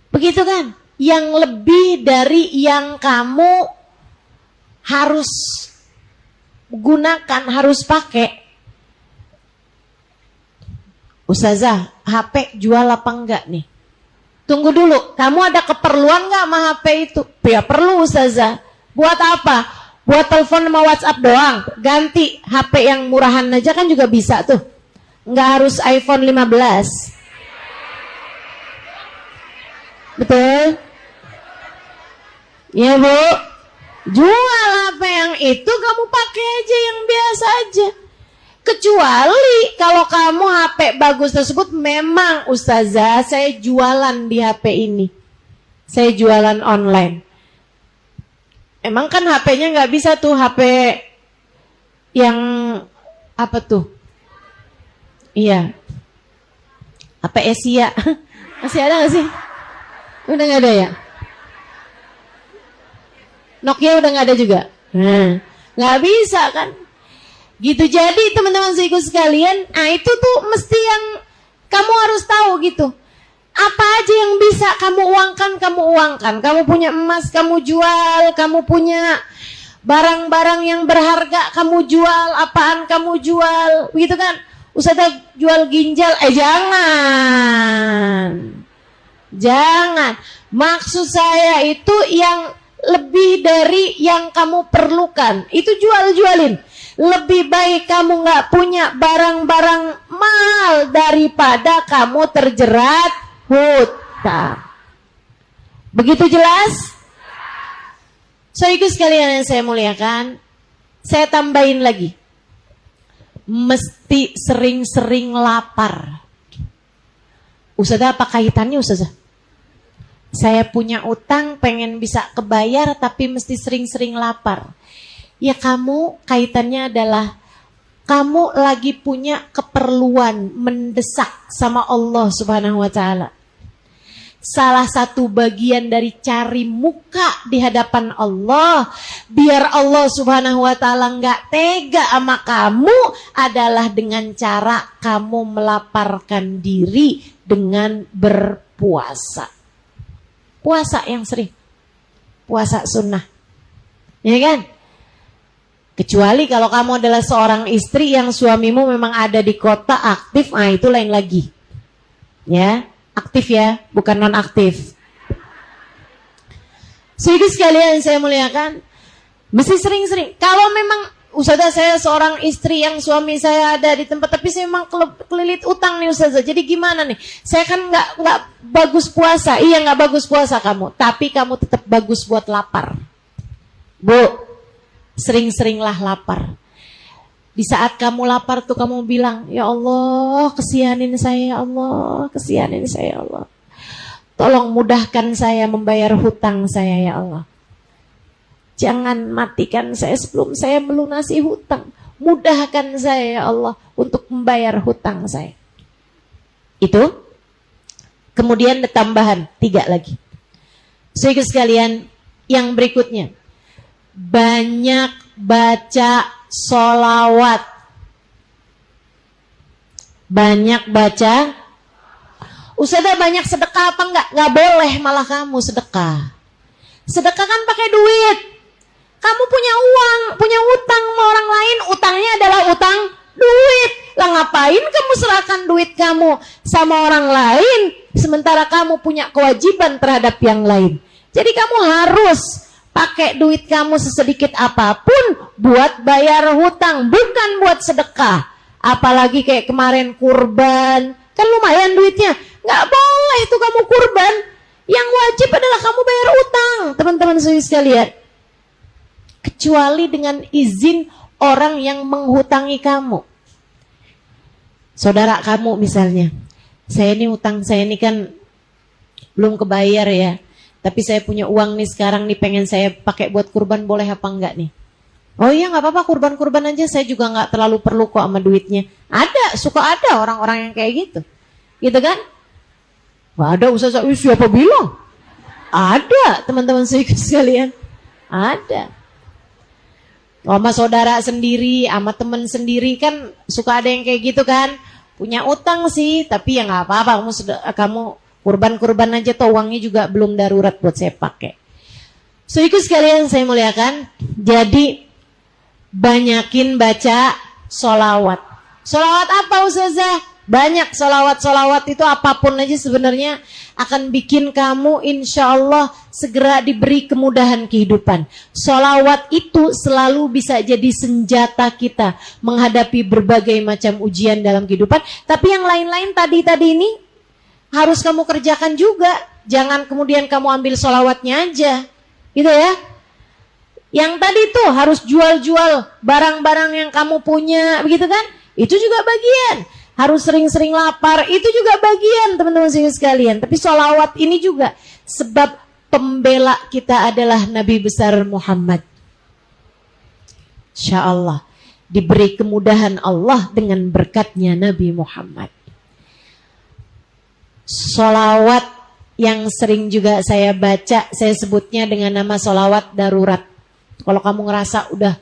Begitu kan? Yang lebih dari yang kamu harus gunakan, harus pakai. Ustazah, HP jual apa enggak nih? Tunggu dulu, kamu ada keperluan enggak sama HP itu? Ya perlu Ustazah. Buat apa? Buat telepon sama WhatsApp doang. Ganti HP yang murahan aja kan juga bisa tuh. Nggak harus iPhone 15. Betul? Ya Bu, jual HP yang itu, kamu pakai aja yang biasa aja. Kecuali kalau kamu HP bagus tersebut, memang Ustazah saya jualan di HP ini, saya jualan online. Emang kan HP-nya nggak bisa tuh HP yang apa tuh? Iya, HP Asia. Masih ada nggak sih? Udah nggak ada ya? Nokia udah nggak ada juga. Nggak bisa kan? Gitu. Jadi teman-teman saudaraku sekalian, itu tuh mesti yang kamu harus tahu gitu. Apa aja yang bisa kamu uangkan, kamu uangkan. Kamu punya emas, kamu jual. Kamu punya barang-barang yang berharga, kamu jual. Apaan kamu jual, gitu kan? Ustazah jual ginjal, jangan. Maksud saya itu yang lebih dari yang kamu perlukan, itu jualin. Lebih baik kamu nggak punya barang-barang mahal daripada kamu terjerat hutang. Begitu jelas? Saudaraku sekalian yang saya muliakan, saya tambahin lagi. Mesti sering-sering lapar. Ustazah, apa kaitannya Ustazah? Saya punya utang, pengen bisa kebayar, tapi mesti sering-sering lapar. Ya kamu, kaitannya adalah kamu lagi punya keperluan mendesak sama Allah Subhanahu wa Ta'ala. Salah satu bagian dari cari muka di hadapan Allah, biar Allah Subhanahu wa Ta'ala nggak tega sama kamu, adalah dengan cara kamu melaparkan diri dengan berpuasa. Puasa yang sering, puasa sunnah, ya kan? Kecuali kalau kamu adalah seorang istri yang suamimu memang ada di kota aktif, itu lain lagi, ya. Aktif ya, bukan non aktif. Saudara sekalian saya muliakan, mesti sering-sering. Kalau memang Ustazah saya seorang istri yang suami saya ada di tempat, tapi saya memang kelilit utang nih Ustazah. Jadi gimana nih? Saya kan nggak bagus puasa. Iya, nggak bagus puasa kamu, tapi kamu tetap bagus buat lapar. Bu, sering-seringlah lapar. Di saat kamu lapar tuh kamu bilang, ya Allah, kesianin saya, ya Allah, kesianin saya, ya Allah. Tolong mudahkan saya membayar hutang saya, ya Allah. Jangan matikan saya sebelum saya melunasi hutang. Mudahkan saya, ya Allah, untuk membayar hutang saya. Itu. Kemudian tambahan 3 lagi. Saudara sekalian, yang berikutnya. Banyak baca sholawat. Banyak baca. Ustazah, banyak sedekah apa enggak? Enggak boleh malah kamu sedekah. Sedekah kan pakai duit. Kamu punya uang, punya utang sama orang lain, utangnya adalah utang duit. Lah ngapain kamu serahkan duit kamu sama orang lain, sementara kamu punya kewajiban terhadap yang lain. Jadi kamu harus pakai duit kamu sesedikit apapun buat bayar hutang, bukan buat sedekah. Apalagi kayak kemarin kurban, kan lumayan duitnya. Nggak boleh itu kamu kurban. Yang wajib adalah kamu bayar utang, teman-teman sekalian. Kecuali dengan izin orang yang menghutangi kamu. Saudara kamu misalnya, saya ini utang saya ini kan belum kebayar ya, tapi saya punya uang nih sekarang nih, pengen saya pakai buat kurban, boleh apa enggak nih? Oh iya, nggak apa-apa, kurban-kurban aja, saya juga nggak terlalu perlu kok sama duitnya. Ada, suka ada orang-orang yang kayak gitu, gitu kan? Nggak ada Ustaz, siapa bilang? Ada, teman-teman sekalian, ada. Sama saudara sendiri, sama temen sendiri kan suka ada yang kayak gitu kan. Punya utang sih, tapi ya nggak apa-apa, kamu kurban-kurban aja toh, uangnya juga belum darurat buat saya pakai. So ikut sekalian saya muliakan. Jadi banyakin baca sholawat. Sholawat apa Ustazah? Banyak solawat-solawat itu apapun aja sebenarnya akan bikin kamu insya Allah segera diberi kemudahan kehidupan. Solawat itu selalu bisa jadi senjata kita menghadapi berbagai macam ujian dalam kehidupan. Tapi yang lain-lain tadi ini harus kamu kerjakan juga. Jangan kemudian kamu ambil solawatnya aja. Gitu ya. Yang tadi tuh harus jual-jual barang-barang yang kamu punya. Begitu kan? Itu juga bagian. Harus sering-sering lapar, itu juga bagian teman-teman sekalian. Tapi sholawat ini juga sebab pembela kita adalah Nabi besar Muhammad. Insya Allah diberi kemudahan Allah dengan berkatnya Nabi Muhammad. Sholawat yang sering juga saya baca, saya sebutnya dengan nama sholawat darurat. Kalau kamu ngerasa udah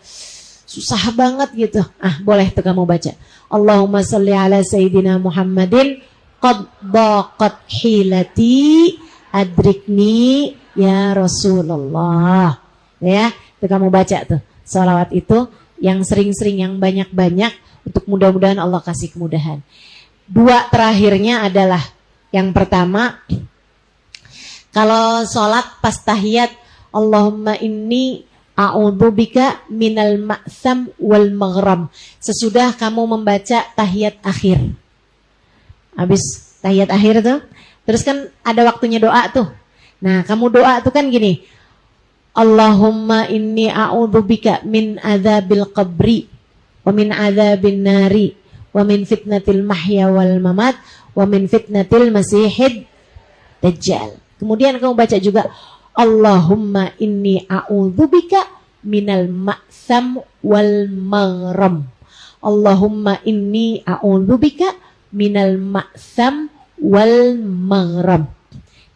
susah banget gitu, boleh tuh kamu baca. Allahumma salli ala Sayyidina Muhammadin qad daqat hilati adrikni ya Rasulullah. Ya, itu kamu baca tuh. Salawat itu yang sering-sering, yang banyak-banyak untuk mudah-mudahan Allah kasih kemudahan. Dua terakhirnya adalah yang pertama, kalau sholat pas tahiyat, Allahumma inni a'udzubika minal ma'sam wal maghram. Sesudah kamu membaca tahiyat akhir. Habis tahiyat akhir tuh, terus kan ada waktunya doa tuh. Nah, kamu doa tuh kan gini. Allahumma inni a'udzubika min adzabil qabri wa min adzabin nari wa min fitnatil mahya wal mamat wa min fitnatil masihid dajjal. Kemudian kamu baca juga Allahumma inni a'udzubika minal ma'sam wal maghram. Allahumma inni a'udzubika minal ma'sam wal maghram.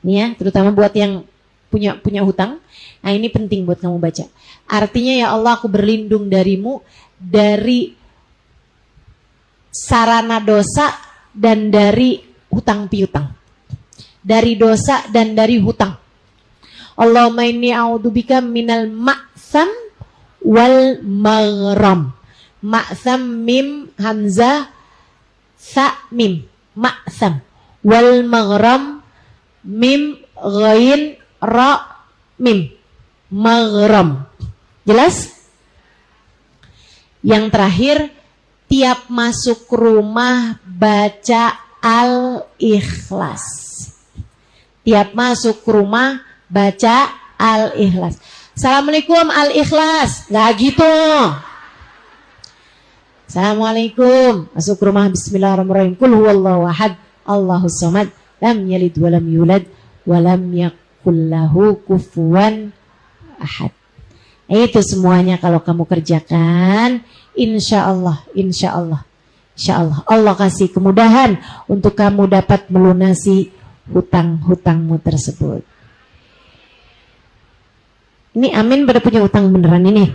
Ini ya, terutama buat yang punya hutang. Nah, ini penting buat kamu baca. Artinya ya Allah, aku berlindung darimu dari sarana dosa dan dari hutang piutang. Dari dosa dan dari hutang. Allahumma inni a'udzubika minal ma'sam wal maghram. Ma'sam mim hamzah sa mim. Ma'sam. Wal maghram mim ghain ra mim. Maghram. Jelas? Yang terakhir, tiap masuk rumah baca Al-Ikhlas. Tiap masuk rumah baca Al-Ikhlas. Assalamualaikum Al-Ikhlas. Gak gitu. Assalamualaikum. Masuk rumah bismillahirrahmanirrahim. Qul huwallahu ahad. Allahus samad. Lam yalid walam yulad. Walam yakul lahu kufuwan ahad. Itu semuanya kalau kamu kerjakan, insya Allah Allah kasih kemudahan untuk kamu dapat melunasi hutang-hutangmu tersebut. Ini amin pada punya utang beneran ini.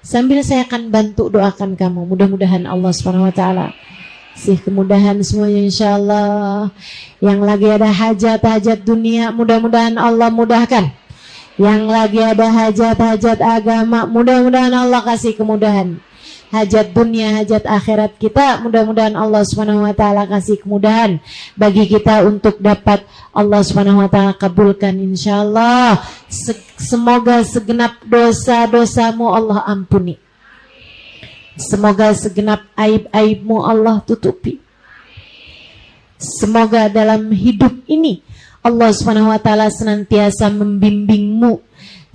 Sambil saya akan bantu doakan kamu, mudah-mudahan Allah SWT kasih kemudahan semuanya insyaallah. Yang lagi ada hajat-hajat dunia, mudah-mudahan Allah mudahkan. Yang lagi ada hajat-hajat agama, mudah-mudahan Allah kasih kemudahan. Hajat dunia, hajat akhirat kita, mudah-mudahan Allah SWT kasih kemudahan bagi kita untuk dapat Allah SWT kabulkan insyaallah. Semoga segenap dosa-dosamu Allah ampuni. Semoga segenap aib-aibmu Allah tutupi. Semoga dalam hidup ini Allah SWT senantiasa membimbingmu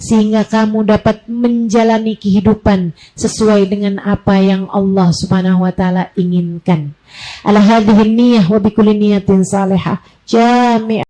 sehingga kamu dapat menjalani kehidupan sesuai dengan apa yang Allah SWT inginkan. Ala hadhihi niyyah wa bikulli niyatin salihah jami'.